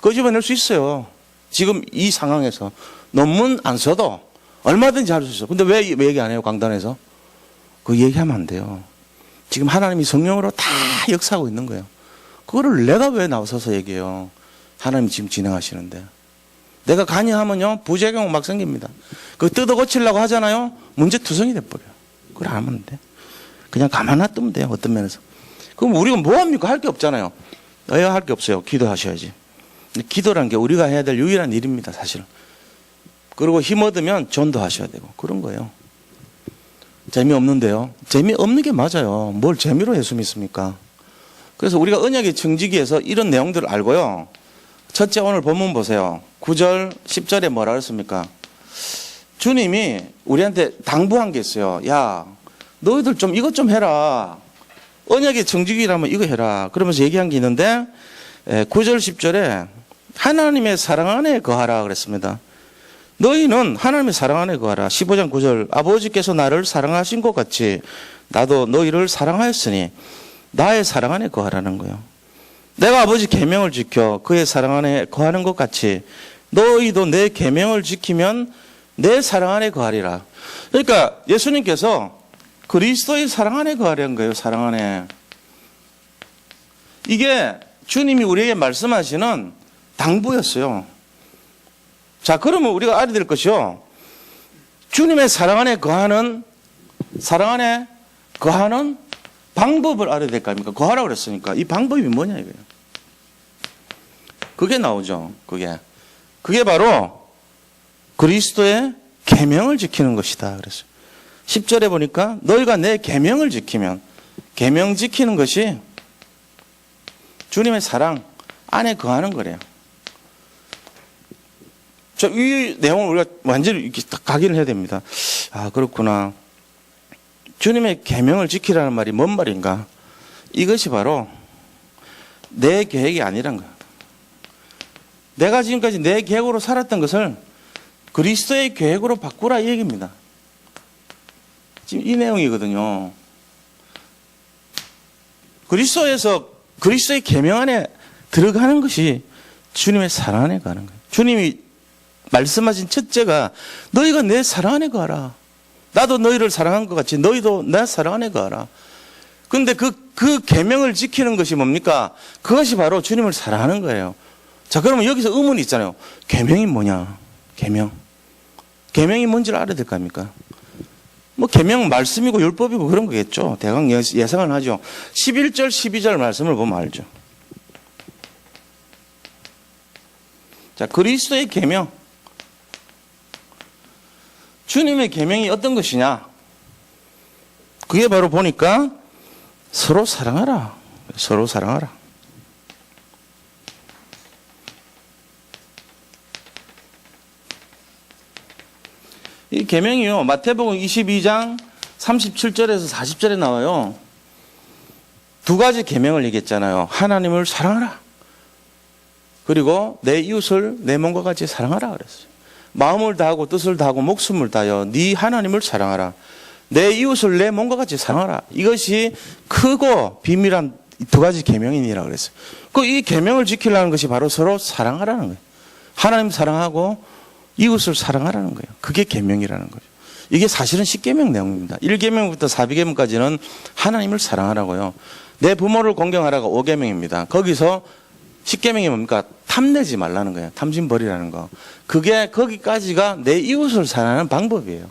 끄집어낼 수 있어요. 지금 이 상황에서 논문 안 써도 얼마든지 할 수 있어. 근데 왜 얘기 안 해요, 강단에서? 그거 얘기하면 안 돼요. 지금 하나님이 성령으로 다 역사하고 있는 거예요. 그거를 내가 왜 나서서 얘기해요? 하나님이 지금 진행하시는데. 내가 관여하면요, 부작용 막 생깁니다. 그거 뜯어 고치려고 하잖아요? 문제투성이 돼버려요. 그걸 안 하면 돼. 그냥 가만 놔두면 돼요, 어떤 면에서. 그럼 우리가 뭐 합니까? 할 게 없잖아요. 할 게 없어요. 기도하셔야지. 기도란 게 우리가 해야 될 유일한 일입니다, 사실. 그리고 힘 얻으면 전도하셔야 되고 그런 거예요. 재미없는데요. 재미없는 게 맞아요. 뭘 재미로 예수 믿습니까? 그래서 우리가 언약의 청지기에서 이런 내용들을 알고요. 첫째, 오늘 본문 보세요. 9절, 10절에 뭐라 그랬습니까? 주님이 우리한테 당부한 게 있어요. 야, 너희들 좀 이것 좀 해라. 언약의 청지기라면 이거 해라. 그러면서 얘기한 게 있는데 9절, 10절에 하나님의 사랑 안에 거하라 그랬습니다. 너희는 하나님의 사랑 안에 거하라. 15장 9절 아버지께서 나를 사랑하신 것 같이 나도 너희를 사랑하였으니 나의 사랑 안에 거하라는 거예요. 내가 아버지 계명을 지켜 그의 사랑 안에 거하는 것 같이 너희도 내 계명을 지키면 내 사랑 안에 거하리라. 그러니까 예수님께서 그리스도의 사랑 안에 거하려는 거예요. 사랑 안에. 이게 주님이 우리에게 말씀하시는 당부였어요. 자, 그러면 우리가 알아야 될 것이요. 주님의 사랑 안에 거하는 방법을 알아야 될 거 아닙니까? 거하라고 그랬으니까. 이 방법이 뭐냐 이거예요. 그게 나오죠. 그게 바로 그리스도의 계명을 지키는 것이다 그랬어요. 10절에 보니까 너희가 내 계명을 지키면, 계명 지키는 것이 주님의 사랑 안에 거하는 거래요. 이 내용을 우리가 완전히 이렇게 딱 각인을 해야 됩니다. 아, 그렇구나. 주님의 계명을 지키라는 말이 뭔 말인가? 이것이 바로 내 계획이 아니란 거야. 내가 지금까지 내 계획으로 살았던 것을 그리스도의 계획으로 바꾸라 이 얘기입니다. 지금 이 내용이거든요. 그리스도의 계명 안에 들어가는 것이 주님의 사랑 안에 가는 거예요. 주님이 말씀하신 첫째가 너희가 내 사랑 안에 거하라. 나도 너희를 사랑한 것 같이 너희도 나 사랑하네 거 알아. 근데 그 계명을 지키는 것이 뭡니까? 그것이 바로 주님을 사랑하는 거예요. 자, 그러면 여기서 의문이 있잖아요. 계명이 뭐냐? 계명. 계명이 뭔지를 알아야 될 거 아닙니까? 뭐 계명 말씀이고 율법이고 그런 거겠죠. 대강 예상을 하죠. 11절 12절 말씀을 보면 알죠. 자, 그리스도의 계명. 주님의 계명이 어떤 것이냐? 그게 바로 보니까 서로 사랑하라. 서로 사랑하라. 이 계명이요. 마태복음 22장 37절에서 40절에 나와요. 두 가지 계명을 얘기했잖아요. 하나님을 사랑하라. 그리고 내 이웃을 내 몸과 같이 사랑하라 그랬어요. 마음을 다하고 뜻을 다하고 목숨을 다하여 네 하나님을 사랑하라. 내 이웃을 내 몸과 같이 사랑하라. 이것이 크고 비밀한 두 가지 계명이니라 그랬어요. 이 계명을 지키려는 것이 바로 서로 사랑하라는 거예요. 하나님 사랑하고 이웃을 사랑하라는 거예요. 그게 계명이라는 거죠. 이게 사실은 10계명 내용입니다. 1계명부터 4계명까지는 하나님을 사랑하라고요. 내 부모를 공경하라가 5계명입니다. 거기서 10계명이 뭡니까? 탐내지 말라는 거예요. 탐심 버리라는 거. 그게 거기까지가 내 이웃을 사랑하는 방법이에요.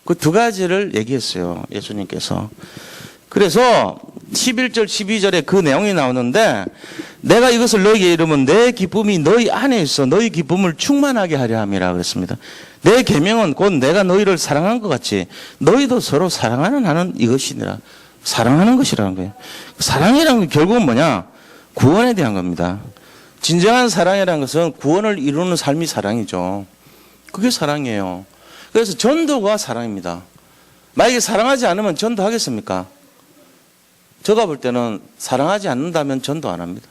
그 두 가지를 얘기했어요. 예수님께서. 그래서 11절 12절에 그 내용이 나오는데 내가 이것을 너희에게 이르면 내 기쁨이 너희 안에 있어 너희 기쁨을 충만하게 하려 함이라 그랬습니다. 내 계명은 곧 내가 너희를 사랑한 것 같이 너희도 서로 사랑하는 하는 이것이니라. 사랑하는 것이라는 거예요. 사랑이라는 게 결국은 뭐냐? 구원에 대한 겁니다. 진정한 사랑이라는 것은 구원을 이루는 삶이 사랑이죠. 그게 사랑이에요. 그래서 전도가 사랑입니다. 만약에 사랑하지 않으면 전도하겠습니까? 제가 볼 때는 사랑하지 않는다면 전도 안 합니다.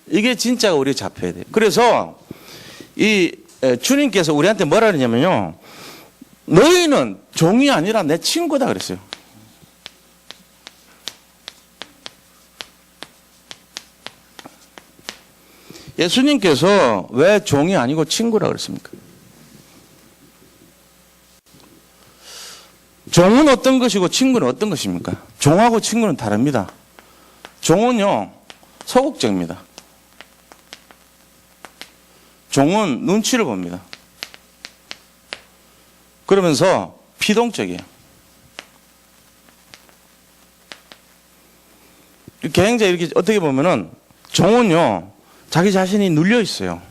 이게 진짜가 우리에 잡혀야 돼요. 그래서 이 주님께서 우리한테 뭐라 그러냐면요. 너희는 종이 아니라 내 친구다 그랬어요. 예수님께서 왜 종이 아니고 친구라 그랬습니까? 종은 어떤 것이고 친구는 어떤 것입니까? 종하고 친구는 다릅니다. 종은요, 소극적입니다. 종은 눈치를 봅니다. 그러면서 피동적이에요. 굉장히 이렇게 어떻게 보면은 종은요, 자기 자신이 눌려 있어요.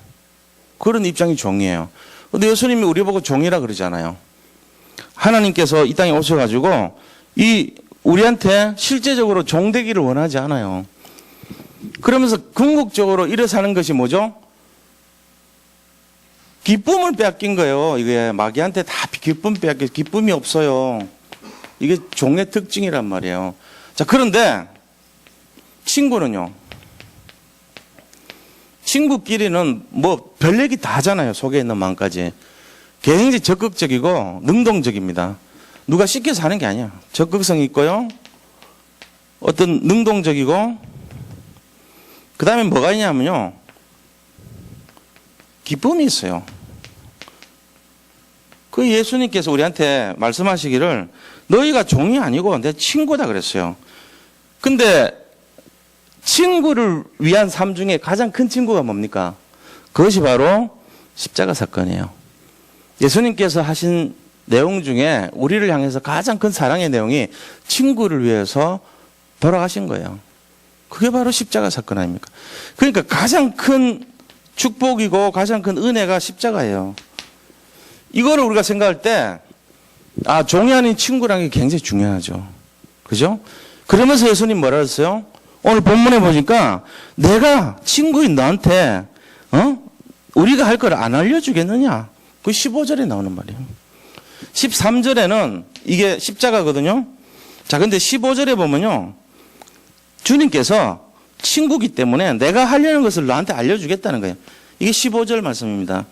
그런 입장이 종이에요. 근데 예수님이 우리 보고 종이라 그러잖아요. 하나님께서 이 땅에 오셔가지고 우리한테 실제적으로 종되기를 원하지 않아요. 그러면서 궁극적으로 이래 사는 것이 뭐죠? 기쁨을 빼앗긴 거예요. 이게 마귀한테 다 기쁨 빼앗겨 기쁨이 없어요. 이게 종의 특징이란 말이에요. 자, 그런데 친구는요. 친구끼리는 뭐 별 얘기 다 하잖아요. 속에 있는 마음까지. 굉장히 적극적이고 능동적입니다. 누가 시켜서 하는 게 아니야. 적극성이 있고요. 어떤 능동적이고 그 다음에 뭐가 있냐면요. 기쁨이 있어요. 그 예수님께서 우리한테 말씀하시기를 너희가 종이 아니고 내 친구다 그랬어요. 근데 친구를 위한 삶 중에 가장 큰 친구가 뭡니까? 그것이 바로 십자가 사건이에요. 예수님께서 하신 내용 중에 우리를 향해서 가장 큰 사랑의 내용이 친구를 위해서 돌아가신 거예요. 그게 바로 십자가 사건 아닙니까? 그러니까 가장 큰 축복이고 가장 큰 은혜가 십자가예요. 이거를 우리가 생각할 때 종이 아닌 친구라는 게 굉장히 중요하죠. 그죠? 그러면서 예수님 뭐라 그랬어요? 오늘 본문에 보니까 내가 친구인 너한테 우리가 할 걸 안 알려주겠느냐? 그 15절에 나오는 말이에요. 13절에는 이게 십자가거든요. 자, 근데 15절에 보면요. 주님께서 친구기 때문에 내가 하려는 것을 너한테 알려주겠다는 거예요. 이게 15절 말씀입니다.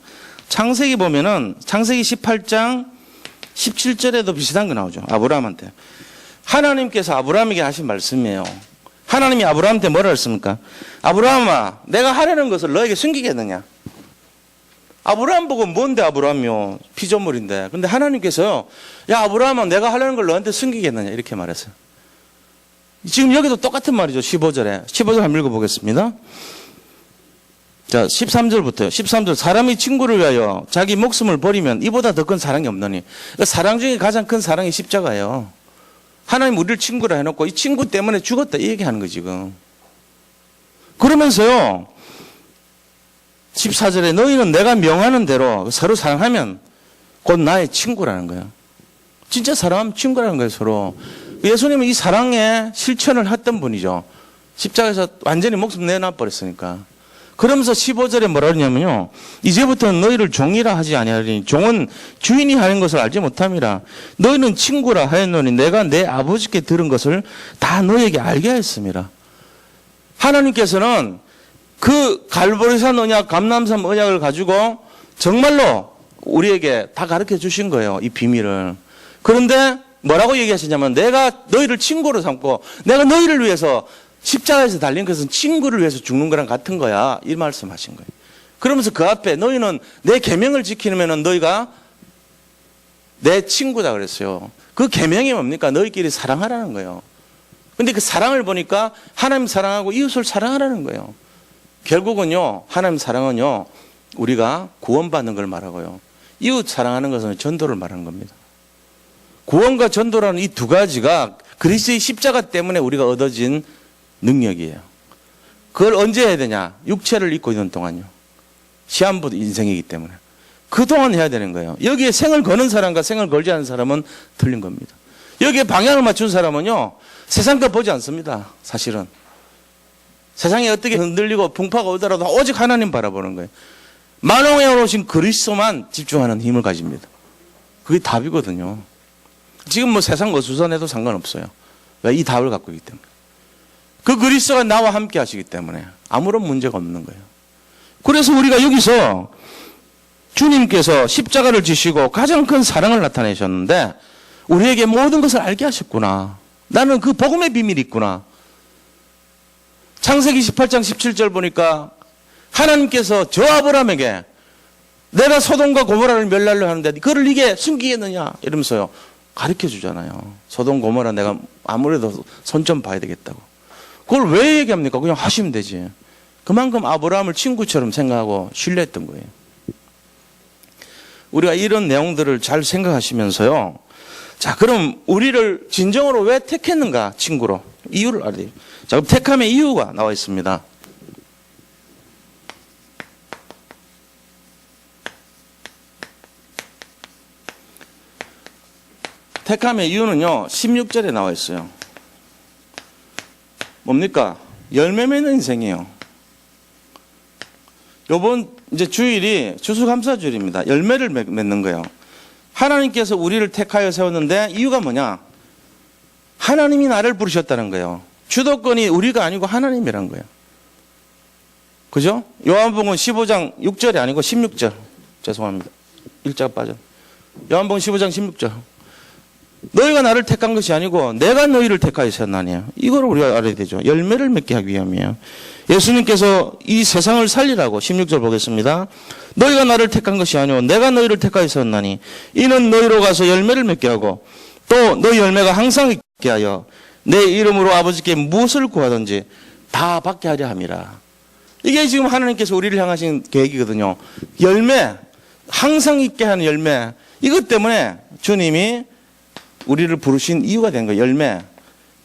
창세기 보면은 창세기 18장 17절에도 비슷한 거 나오죠. 아브라함한테. 하나님께서 아브라함에게 하신 말씀이에요. 하나님이 아브라함한테 뭐라 했습니까? 아브라함아, 내가 하려는 것을 너에게 숨기겠느냐? 아브라함 보고 뭔데 아브라함이요? 피조물인데. 근데 하나님께서요. 야 아브라함아 내가 하려는 걸 너한테 숨기겠느냐 이렇게 말했어요. 지금 여기도 똑같은 말이죠. 15절에. 15절 한번 읽어보겠습니다. 자 13절부터요. 13절 사람이 친구를 위하여 자기 목숨을 버리면 이보다 더 큰 사랑이 없느니. 그러니까 사랑 중에 가장 큰 사랑이 십자가예요. 하나님 우리를 친구라 해놓고 이 친구 때문에 죽었다 이 얘기하는 거 지금. 그러면서요. 14절에 너희는 내가 명하는 대로 서로 사랑하면 곧 나의 친구라는 거예요. 진짜 사랑하면 친구라는 거예요 서로. 예수님은 이 사랑의 실천을 했던 분이죠. 십자가에서 완전히 목숨 내놔버렸으니까. 그러면서 15절에 뭐라 그러냐면요. 이제부터는 너희를 종이라 하지 아니하리니 종은 주인이 하는 것을 알지 못함이라. 너희는 친구라 하였노니 내가 내 아버지께 들은 것을 다 너희에게 알게 하였습니다. 하나님께서는 그 갈보리산 언약, 감람산 언약을 가지고 정말로 우리에게 다 가르쳐 주신 거예요. 이 비밀을. 그런데 뭐라고 얘기하시냐면 내가 너희를 친구로 삼고 내가 너희를 위해서 십자가에서 달린 것은 친구를 위해서 죽는 거랑 같은 거야. 이 말씀하신 거예요. 그러면서 그 앞에 너희는 내 계명을 지키면 너희가 내 친구다 그랬어요. 그 계명이 뭡니까? 너희끼리 사랑하라는 거예요. 근데 그 사랑을 보니까 하나님 사랑하고 이웃을 사랑하라는 거예요. 결국은요, 하나님 사랑은요, 우리가 구원받는 걸 말하고요. 이웃 사랑하는 것은 전도를 말하는 겁니다. 구원과 전도라는 이 두 가지가 그리스도의 십자가 때문에 우리가 얻어진 능력이에요. 그걸 언제 해야 되냐? 육체를 입고 있는 동안요. 시한부 인생이기 때문에. 그동안 해야 되는 거예요. 여기에 생을 거는 사람과 생을 걸지 않은 사람은 틀린 겁니다. 여기에 방향을 맞춘 사람은요, 세상 거 보지 않습니다. 사실은. 세상이 어떻게 흔들리고 풍파가 오더라도 오직 하나님 바라보는 거예요. 만왕에 오신 그리스도만 집중하는 힘을 가집니다. 그게 답이거든요. 지금 뭐 세상 어수선해도 상관없어요. 왜? 이 답을 갖고 있기 때문에. 그 그리스도가 나와 함께 하시기 때문에 아무런 문제가 없는 거예요. 그래서 우리가 여기서 주님께서 십자가를 지시고 가장 큰 사랑을 나타내셨는데 우리에게 모든 것을 알게 하셨구나. 나는 그 복음의 비밀이 있구나. 창세기 18장 17절 보니까 하나님께서 저 아브라함에게 내가 소돔과 고모라를 멸하려 하는데 그를 네게 숨기겠느냐 이러면서요 가르쳐 주잖아요. 소돔 고모라 내가 아무래도 손 좀 봐야 되겠다고. 그걸 왜 얘기합니까? 그냥 하시면 되지. 그만큼 아브라함을 친구처럼 생각하고 신뢰했던 거예요. 우리가 이런 내용들을 잘 생각하시면서요. 자, 그럼 우리를 진정으로 왜 택했는가? 친구로. 이유를 알아야 돼요. 자, 그럼 택함의 이유가 나와 있습니다. 택함의 이유는요, 16절에 나와 있어요. 뭡니까? 열매 맺는 인생이에요. 요번 이제 주일이 추수감사주일입니다. 열매를 맺는 거예요. 하나님께서 우리를 택하여 세웠는데 이유가 뭐냐? 하나님이 나를 부르셨다는 거예요. 주도권이 우리가 아니고 하나님이란 거예요. 그죠? 요한복음 15장 6절이 아니고 16절. 죄송합니다. 일자가 빠져. 요한복음 15장 16절. 너희가 나를 택한 것이 아니고 내가 너희를 택하여 세웠나니. 이걸 우리가 알아야 되죠. 열매를 맺게 하기 위함이에요. 예수님께서 이 세상을 살리라고 16절 보겠습니다. 너희가 나를 택한 것이 아니고 내가 너희를 택하여 세웠나니 이는 너희로 가서 열매를 맺게 하고 또 너희 열매가 항상 있게 하여 내 이름으로 아버지께 무엇을 구하든지 다 받게 하려 함이라. 이게 지금 하나님께서 우리를 향하신 계획이거든요. 열매, 항상 있게 하는 열매. 이것 때문에 주님이 우리를 부르신 이유가 된 거예요. 열매.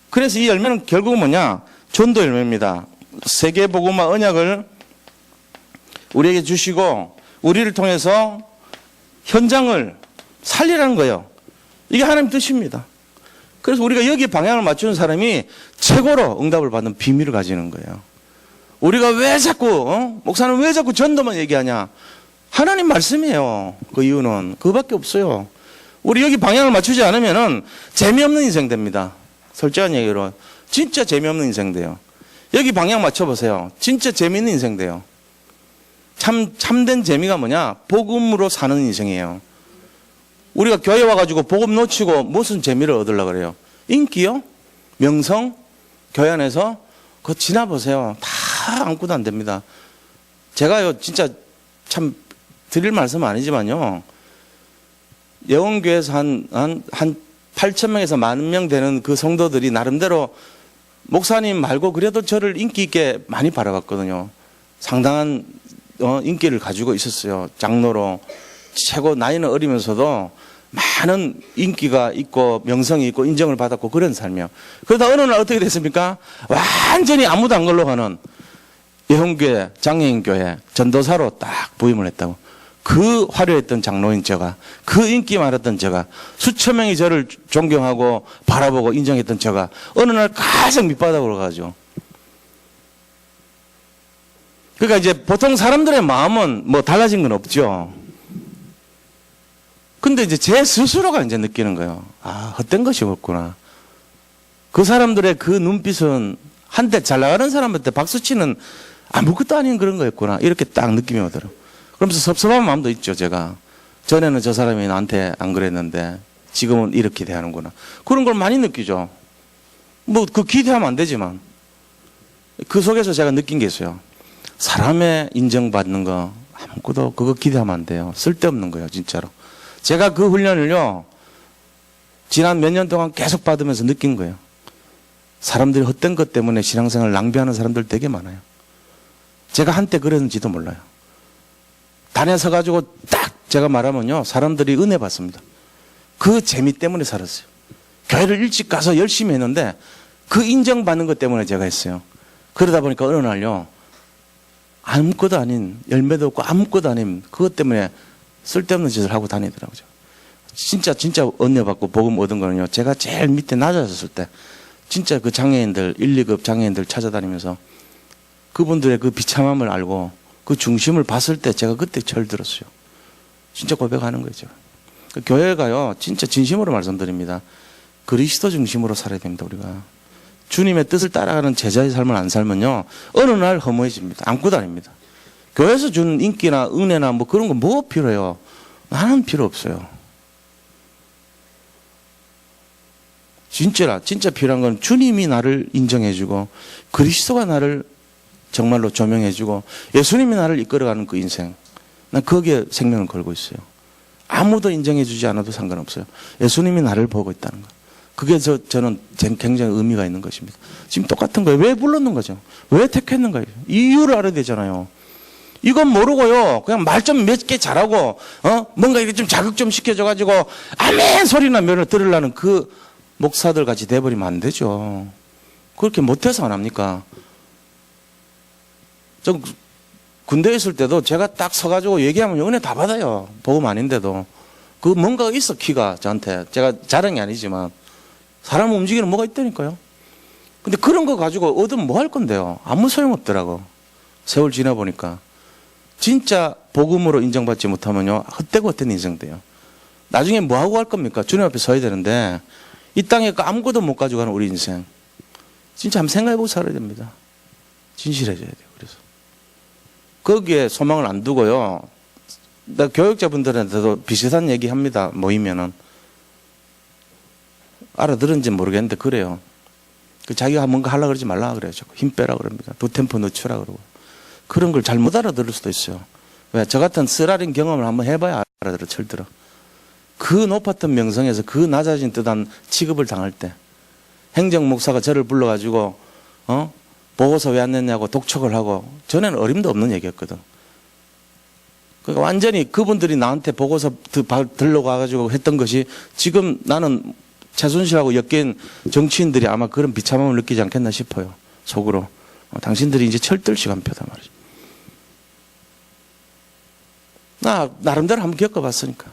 그래서 이 열매는 결국은 뭐냐? 전도 열매입니다. 세계복음화 언약을 우리에게 주시고 우리를 통해서 현장을 살리라는 거예요. 이게 하나님 뜻입니다. 그래서 우리가 여기 방향을 맞추는 사람이 최고로 응답을 받는 비밀을 가지는 거예요. 우리가 왜 자꾸 목사는 왜 자꾸 전도만 얘기하냐? 하나님 말씀이에요. 그 이유는 그거밖에 없어요. 우리 여기 방향을 맞추지 않으면은 재미없는 인생 됩니다. 솔직한 얘기로 진짜 재미없는 인생 돼요. 여기 방향 맞춰보세요. 진짜 재미있는 인생 돼요. 참된 재미가 뭐냐? 복음으로 사는 인생이에요. 우리가 교회 와가지고 복음 놓치고 무슨 재미를 얻으려고 그래요? 인기요? 명성? 교회 안에서? 그거 지나보세요. 다 아무것도 안 됩니다. 제가요, 진짜 참 드릴 말씀은 아니지만요. 예원교회에서 한 8천 명에서 10,000명 되는 그 성도들이 나름대로 목사님 말고 그래도 저를 인기 있게 많이 바라봤거든요. 상당한 인기를 가지고 있었어요. 장로로 최고 나이는 어리면서도 많은 인기가 있고 명성이 있고 인정을 받았고 그런 삶이요. 그러다 어느 날 어떻게 됐습니까? 완전히 아무도 안 걸러가는 예원교회 장애인교회 전도사로 딱 부임을 했다고. 그 화려했던 장로인 제가, 그 인기 많았던 제가, 수천 명이 저를 존경하고 바라보고 인정했던 제가 어느 날 가장 밑바닥으로 가죠. 그러니까 이제 보통 사람들의 마음은 뭐 달라진 건 없죠. 근데 이제 제 스스로가 이제 느끼는 거예요. 아, 헛된 것이 없구나. 그 사람들의 그 눈빛은 한때 잘 나가는 사람한테 박수치는 아무것도 아닌 그런 거였구나. 이렇게 딱 느낌이 오더라고요. 그러면서 섭섭한 마음도 있죠, 제가. 전에는 저 사람이 나한테 안 그랬는데 지금은 이렇게 대하는구나. 그런 걸 많이 느끼죠. 뭐 그 기대하면 안 되지만 그 속에서 제가 느낀 게 있어요. 사람의 인정받는 거 아무것도 그거 기대하면 안 돼요. 쓸데없는 거예요, 진짜로. 제가 그 훈련을요, 지난 몇 년 동안 계속 받으면서 느낀 거예요. 사람들이 헛된 것 때문에 신앙생활을 낭비하는 사람들 되게 많아요. 제가 한때 그랬는지도 몰라요. 단에 서가지고 딱 제가 말하면요, 사람들이 은혜 받습니다. 그 재미 때문에 살았어요. 교회를 일찍 가서 열심히 했는데 그 인정받는 것 때문에 제가 했어요. 그러다 보니까 어느 날요, 아무것도 아닌, 열매도 없고 아무것도 아닌 그것 때문에 쓸데없는 짓을 하고 다니더라고요. 진짜 은혜 받고 복음 얻은 거는요, 제가 제일 밑에 낮아졌을 때 진짜 그 장애인들, 1, 2급 장애인들 찾아다니면서 그분들의 그 비참함을 알고 그 중심을 봤을 때 제가 그때 철들었어요. 진짜 고백하는 거죠. 그 교회가요, 진짜 진심으로 말씀드립니다. 그리스도 중심으로 살아야 됩니다, 우리가. 주님의 뜻을 따라가는 제자의 삶을 안 살면요, 어느 날 허무해집니다. 아무것도 아닙니다. 교회에서 준 인기나 은혜나 뭐 그런 거 뭐 필요해요? 나는 필요 없어요. 진짜 필요한 건 주님이 나를 인정해주고 그리스도가 나를 정말로 조명해주고 예수님이 나를 이끌어가는 그 인생. 난 거기에 생명을 걸고 있어요. 아무도 인정해주지 않아도 상관없어요. 예수님이 나를 보고 있다는 거. 그게 저는 굉장히 의미가 있는 것입니다. 지금 똑같은 거예요. 왜 불렀는 거죠? 왜 택했는가요? 이유를 알아야 되잖아요. 이건 모르고요, 그냥 말 좀 몇 개 잘하고 뭔가 이렇게 좀 자극 좀 시켜줘가지고 아멘 소리나 면을 들으려는 그 목사들 같이 돼버리면 안 되죠. 그렇게 못해서 안 합니까? 전 군대에 있을 때도 제가 딱 서가지고 얘기하면 은혜 다 받아요. 복음 아닌데도. 그 뭔가가 있어, 키가 저한테. 제가 자랑이 아니지만. 사람 움직이는 뭐가 있다니까요. 근데 그런 거 가지고 얻으면 뭐 할 건데요. 아무 소용없더라고. 세월 지나보니까. 진짜 복음으로 인정받지 못하면요, 헛되고 헛된 인생 돼요. 나중에 뭐 하고 갈 겁니까? 주님 앞에 서야 되는데 이 땅에 아무것도 못 가지고 가는 우리 인생. 진짜 한번 생각해보고 살아야 됩니다. 진실해져야 돼요. 그래서 거기에 소망을 안 두고요. 나 교육자분들한테도 비슷한 얘기 합니다. 모이면은. 알아들은지 모르겠는데 그래요. 자기가 뭔가 하려고 그러지 말라 그래요. 힘 빼라 그럽니다. 두 템포 늦추라 그러고. 그런 걸 잘못 알아들을 수도 있어요. 왜? 저 같은 쓰라린 경험을 한번 해봐야 알아들어, 철들어. 그 높았던 명성에서 그 낮아진 듯한 취급을 당할 때 행정 목사가 저를 불러가지고 보고서 왜 안 냈냐고 독촉을 하고, 전에는 어림도 없는 얘기였거든. 그러니까 완전히 그분들이 나한테 보고서 들러 가가지고 했던 것이 지금 나는 최순실하고 엮인 정치인들이 아마 그런 비참함을 느끼지 않겠나 싶어요. 속으로. 당신들이 이제 철들 시간표다 말이죠. 나 나름대로 한번 겪어봤으니까.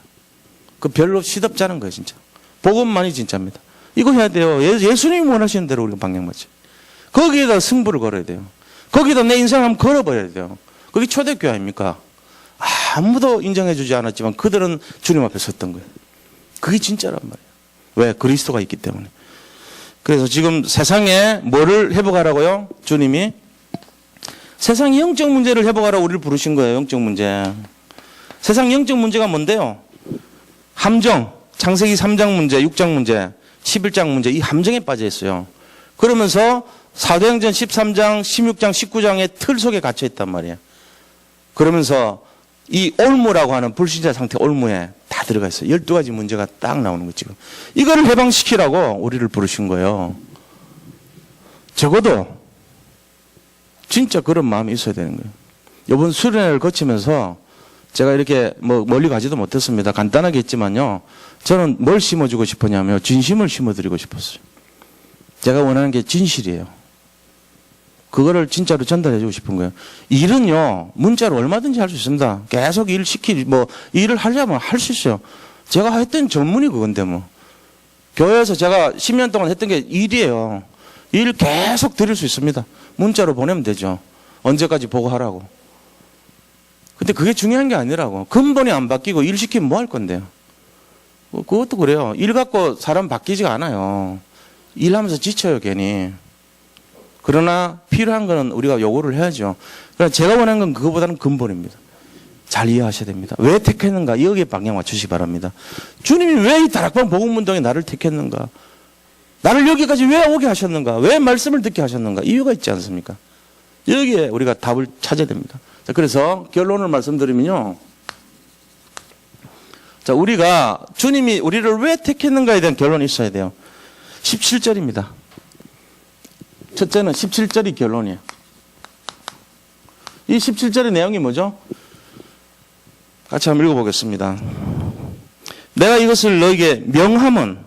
그 별로 시덥지 않은 거예요, 진짜. 복음만이 진짜입니다. 이거 해야 돼요. 예수님이 원하시는 대로 우리가 방향 맞지. 거기에다 승부를 걸어야 돼요. 거기다 내 인생을 한번 걸어버려야 돼요. 그게 초대교회 아닙니까? 아무도 인정해주지 않았지만 그들은 주님 앞에 섰던 거예요. 그게 진짜란 말이에요. 왜? 그리스도가 있기 때문에. 그래서 지금 세상에 뭐를 회복하라고요? 주님이 세상 영적 문제를 회복하라고 우리를 부르신 거예요. 영적 문제. 세상 영적 문제가 뭔데요? 함정, 창세기 3장 문제, 6장 문제, 11장 문제, 이 함정에 빠져 있어요. 그러면서 사도행전 13장, 16장, 19장의 틀 속에 갇혀 있단 말이에요. 그러면서 이 올무라고 하는 불신자 상태 올무에 다 들어가 있어요. 12가지 문제가 딱 나오는 거 지금. 이거를 해방시키라고 우리를 부르신 거예요. 적어도 진짜 그런 마음이 있어야 되는 거예요. 이번 수련회를 거치면서 제가 이렇게 뭐 멀리 가지도 못했습니다. 간단하게 했지만요. 저는 뭘 심어주고 싶었냐면 진심을 심어드리고 싶었어요. 제가 원하는 게 진실이에요. 그거를 진짜로 전달해주고 싶은 거예요. 일은요, 문자로 얼마든지 할 수 있습니다. 계속 일을 하려면 할 수 있어요. 제가 했던 전문이 그건데 뭐. 교회에서 제가 10년 동안 했던 게 일이에요. 일 계속 드릴 수 있습니다. 문자로 보내면 되죠. 언제까지 보고하라고. 근데 그게 중요한 게 아니라고. 근본이 안 바뀌고 일 시키면 뭐 할 건데요. 그것도 그래요. 일 갖고 사람 바뀌지가 않아요. 일하면서 지쳐요, 괜히. 그러나 필요한 거는 우리가 요구를 해야죠. 그러나 제가 원하는 건 그거보다는 근본입니다. 잘 이해하셔야 됩니다. 왜 택했는가? 여기에 방향 맞추시기 바랍니다. 주님이 왜 이 다락방 복음운동에 나를 택했는가? 나를 여기까지 왜 오게 하셨는가? 왜 말씀을 듣게 하셨는가? 이유가 있지 않습니까? 여기에 우리가 답을 찾아야 됩니다. 자, 그래서 결론을 말씀드리면요. 자, 우리가 주님이 우리를 왜 택했는가에 대한 결론이 있어야 돼요. 17절입니다. 첫째는 17절이 결론이에요. 이 17절의 내용이 뭐죠? 같이 한번 읽어보겠습니다. 내가 이것을 너에게 명함은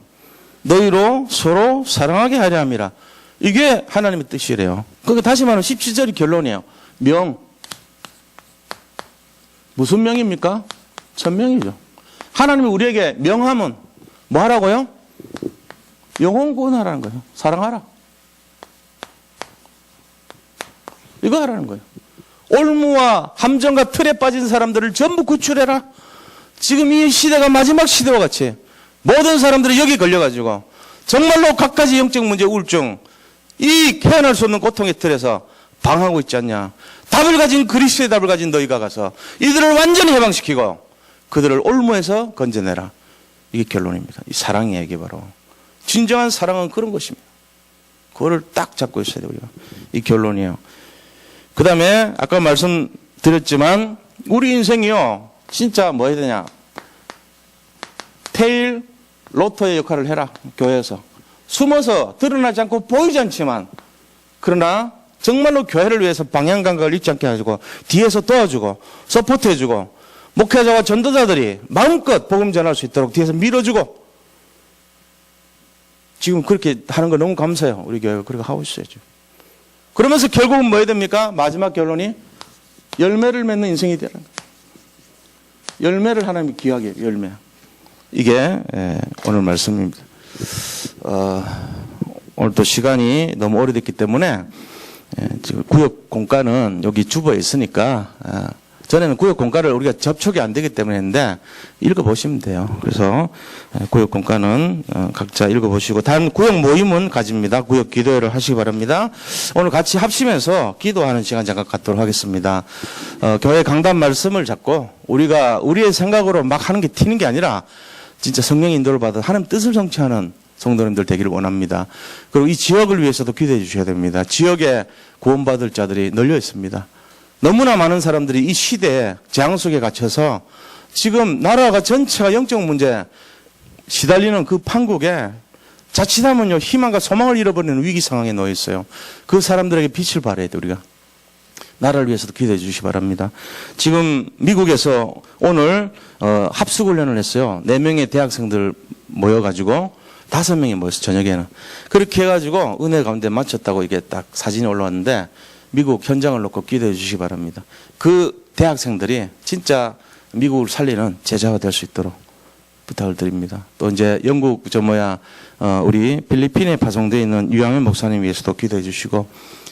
너희로 서로 사랑하게 하려 함이라. 이게 하나님의 뜻이래요. 그러니까 다시 말하면 17절이 결론이에요. 명. 무슨 명입니까? 천명이죠. 하나님이 우리에게 명함은 뭐 하라고요? 영혼 구원하라는 거예요. 사랑하라. 이거 하라는 거예요. 올무와 함정과 틀에 빠진 사람들을 전부 구출해라. 지금 이 시대가 마지막 시대와 같이 모든 사람들이 여기 걸려가지고 정말로 갖가지 영적 문제, 우울증, 이 헤어날 수 없는 고통의 틀에서 방하고 있지 않냐. 답을 가진 그리스도의 답을 가진 너희가 가서 이들을 완전히 해방시키고 그들을 올무에서 건져내라. 이게 결론입니다. 이 사랑의 얘기 바로. 진정한 사랑은 그런 것입니다. 그거를 딱 잡고 있어야 돼요. 우리가. 이 결론이에요. 그 다음에 아까 말씀드렸지만 우리 인생이요. 진짜 뭐 해야 되냐. 테일 로또의 역할을 해라. 교회에서. 숨어서 드러나지 않고 보이지 않지만 그러나 정말로 교회를 위해서 방향 감각을 잃지 않게 해주고 뒤에서 도와주고 서포트해주고 목회자와 전도자들이 마음껏 복음 전할 수 있도록 뒤에서 밀어주고 지금 그렇게 하는 거 너무 감사해요. 우리 교회가 그렇게 하고 있어야죠. 그러면서 결국은 뭐 해야 됩니까? 마지막 결론이 열매를 맺는 인생이 되는 거예요. 열매를 하나님이 귀하게 해요. 열매. 이게 오늘 말씀입니다. 오늘 또 시간이 너무 오래됐기 때문에 지금 구역 공과는 여기 주보에 있으니까 전에는 구역 공과를 우리가 접촉이 안 되기 때문에 했는데 읽어보시면 돼요. 그래서 구역 공과는 각자 읽어보시고 다음 구역 모임은 가집니다. 구역 기도회를 하시기 바랍니다. 오늘 같이 합심해서 기도하는 시간 잠깐 갖도록 하겠습니다. 교회 강단 말씀을 잡고 우리가 우리의 생각으로 막 하는 게 튀는 게 아니라 진짜 성령의 인도를 받아 하나님 뜻을 성취하는 성도님들 되기를 원합니다. 그리고 이 지역을 위해서도 기도해 주셔야 됩니다. 지역에 구원받을 자들이 널려 있습니다. 너무나 많은 사람들이 이 시대에 재앙 속에 갇혀서 지금 나라가 전체가 영적 문제 시달리는 그 판국에 자칫하면요 희망과 소망을 잃어버리는 위기 상황에 놓여 있어요. 그 사람들에게 빛을 발해야 돼 우리가. 나라를 위해서도 기도해 주시기 바랍니다. 지금 미국에서 오늘 합숙훈련을 했어요. 4명의 대학생들 모여가지고 5명이 모였어요. 저녁에는. 그렇게 해가지고 은혜 가운데 마쳤다고 이게 딱 사진이 올라왔는데 미국 현장을 놓고 기도해 주시기 바랍니다. 그 대학생들이 진짜 미국을 살리는 제자가 될 수 있도록 부탁을 드립니다. 또 이제 영국 우리 필리핀에 파송되어 있는 유양현 목사님 위해서도 기도해 주시고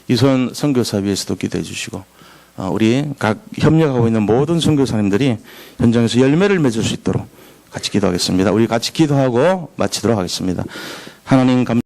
이선 선교사 위해서도 기도해 주시고 우리 각 협력하고 있는 모든 선교사님들이 현장에서 열매를 맺을 수 있도록 같이 기도하겠습니다. 우리 같이 기도하고 마치도록 하겠습니다. 하나님 감사합니다.